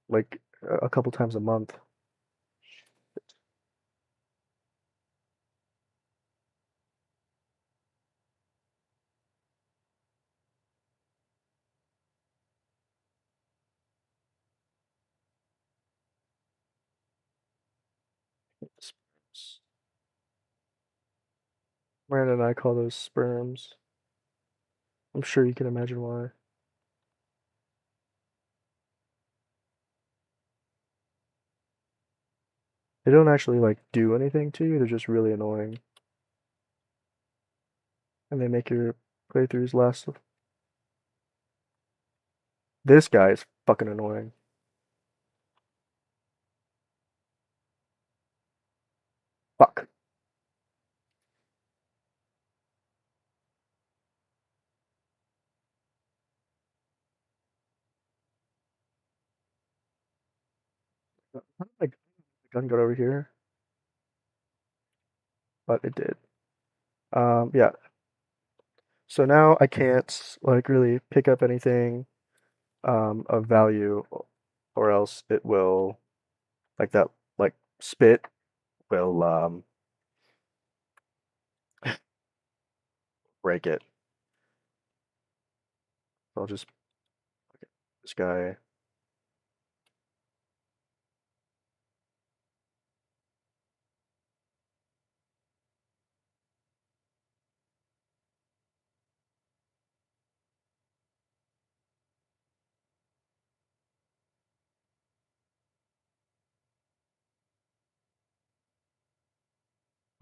like a couple times a month. Sperms. Miranda and I call those sperms. I'm sure you can imagine why. They don't actually like do anything to you, they're just really annoying. And they make your playthroughs last. This guy is fucking annoying. Fuck. How did my gun got over here? But it did. Yeah. So now I can't like really pick up anything of value, or else it will like that like spit will break it. I'll just this guy.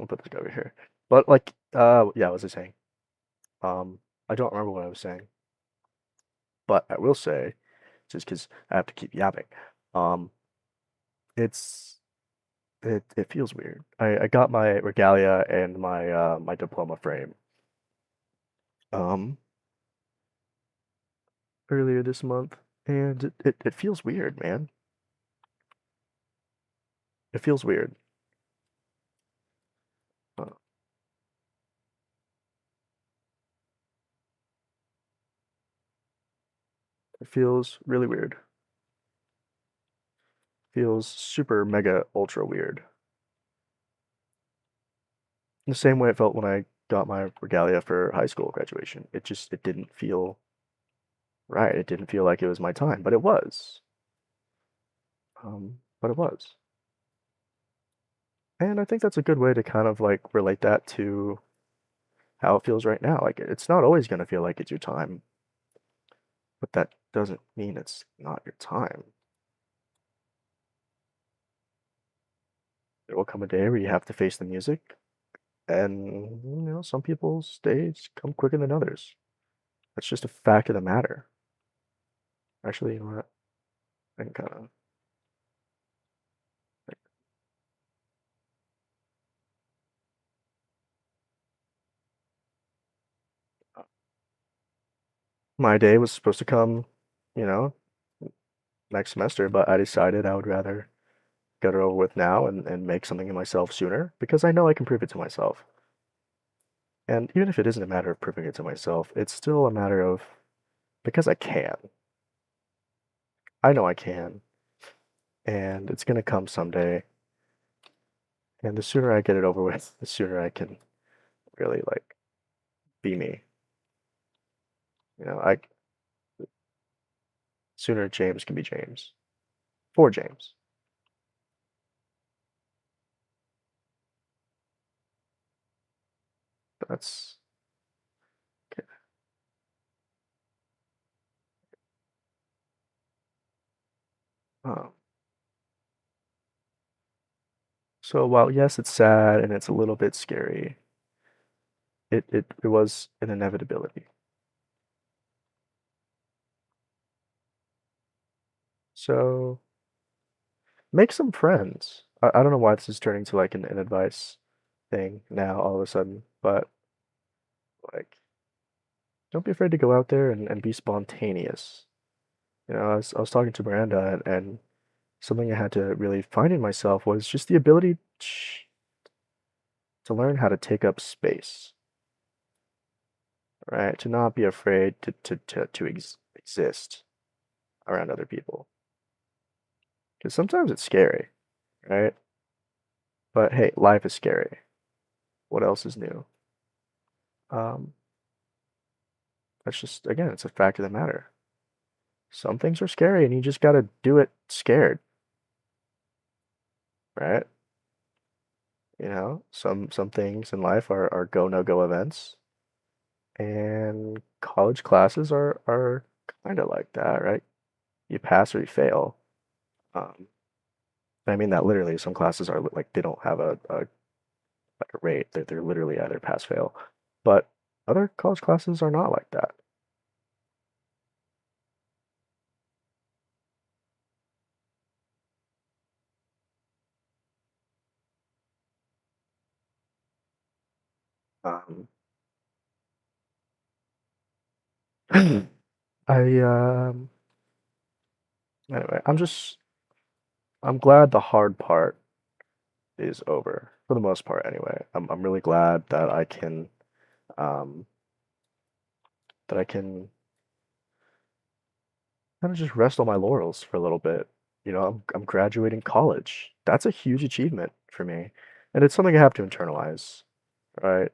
I'll put this guy over here. But like yeah, what was I saying? Um I don't remember what I was saying, but I will say, just because I have to keep yapping. Um it's it feels weird. I got my regalia and my diploma frame um earlier this month, and it feels weird, man. It feels weird. Uh, it feels really weird. Feels super mega ultra weird. The same way it felt when I got my regalia for high school graduation. It didn't feel right. It didn't feel like it was my time, but it was. But it was. And I think that's a good way to kind of like relate that to how it feels right now. Like it's not always going to feel like it's your time, but that doesn't mean it's not your time. There will come a day where you have to face the music, and some people's days come quicker than others. That's just a fact of the matter. Actually, you know what? I can kind of my day was supposed to come, you know, next semester, but I decided I would rather get it over with now and make something of myself sooner because I know I can prove it to myself. And even if it isn't a matter of proving it to myself, it's still a matter of because I can. I know I can, and it's gonna come someday. And the sooner I get it over with, the sooner I can really like be me. I sooner James can be James for James. That's okay. Um, so while yes, it's sad and it's a little bit scary, it was an inevitability. So make some friends. I don't know why this is turning to like an advice thing now all of a sudden, but like don't be afraid to go out there and be spontaneous. I was talking to Miranda and something I had to really find in myself was just the ability to learn how to take up space, right? To not be afraid to exist around other people. Because sometimes it's scary, right? But hey, life is scary. What else is new? Um, that's just, again, it's a fact of the matter. Some things are scary and you just gotta do it scared, right? Some things in life are go no go events, and college classes are kind of like that, right? You pass or you fail. Um, I mean that literally. Some classes are like they don't have like a rate. They're literally either pass fail. But other college classes are not like that. Um, I anyway, I'm glad the hard part is over for the most part. Anyway, I'm really glad um that I can kind of just rest on my laurels for a little bit. I'm graduating college. That's a huge achievement for me, and it's something I have to internalize, right?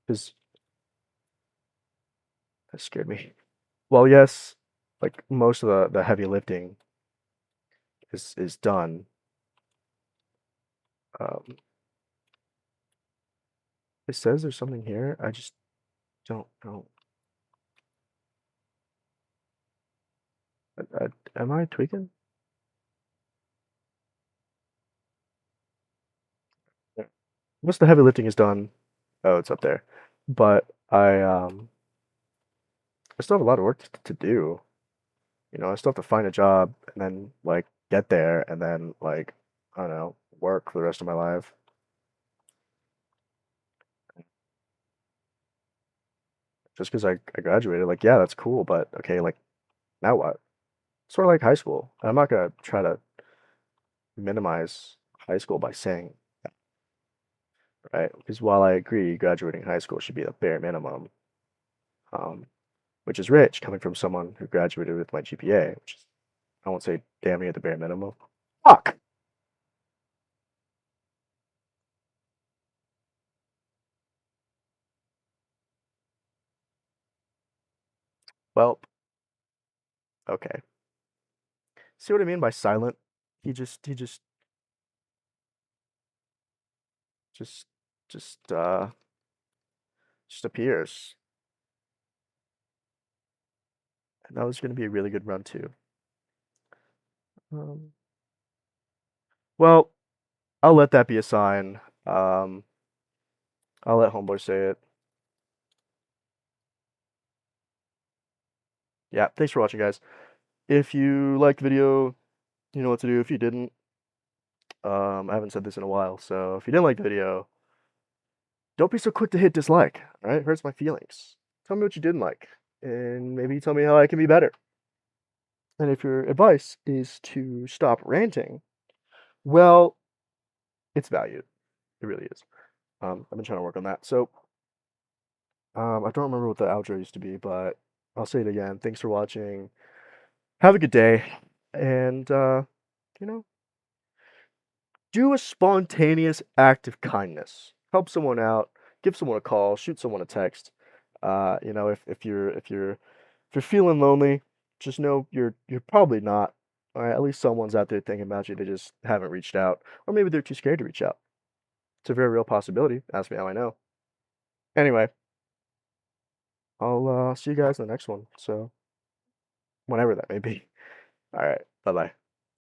Because that scared me. Well, yes, like most of the heavy lifting is done. Um, it says there's something here. I just don't know. Am I tweaking? Yeah. Most of the heavy lifting is done. Oh, it's up there. But I still have a lot of work to do. I still have to find a job and then like get there and then like I don't know, work for the rest of my life. Just because I graduated, like yeah, that's cool, but okay, like now what? Sort of like high school. And I'm not gonna try to minimize high school by saying right, because while I agree graduating high school should be the bare minimum, um, which is rich coming from someone who graduated with my GPA, which is I won't say damn near the bare minimum. Fuck. Well, okay. See what I mean by silent? He just just just appears. And that was going to be a really good run too. Um, well, I'll let that be a sign. Um, I'll let Homeboy say it. Yeah, thanks for watching, guys. If you liked the video, you know what to do. If you didn't, I haven't said this in a while, so if you didn't like the video, don't be so quick to hit dislike. All right, it hurts my feelings. Tell me what you didn't like, and maybe tell me how I can be better. And if your advice is to stop ranting, well, it's valued. It really is. I've been trying to work on that. So, I don't remember what the outro used to be, but I'll say it again. Thanks for watching. Have a good day, and you know, do a spontaneous act of kindness. Help someone out. Give someone a call. Shoot someone a text. If you're feeling lonely, just know you're probably not. All right, at least someone's out there thinking about you. They just haven't reached out, or maybe they're too scared to reach out. It's a very real possibility. Ask me how I know. Anyway, I'll see you guys in the next one. So whenever that may be. All right. Bye bye.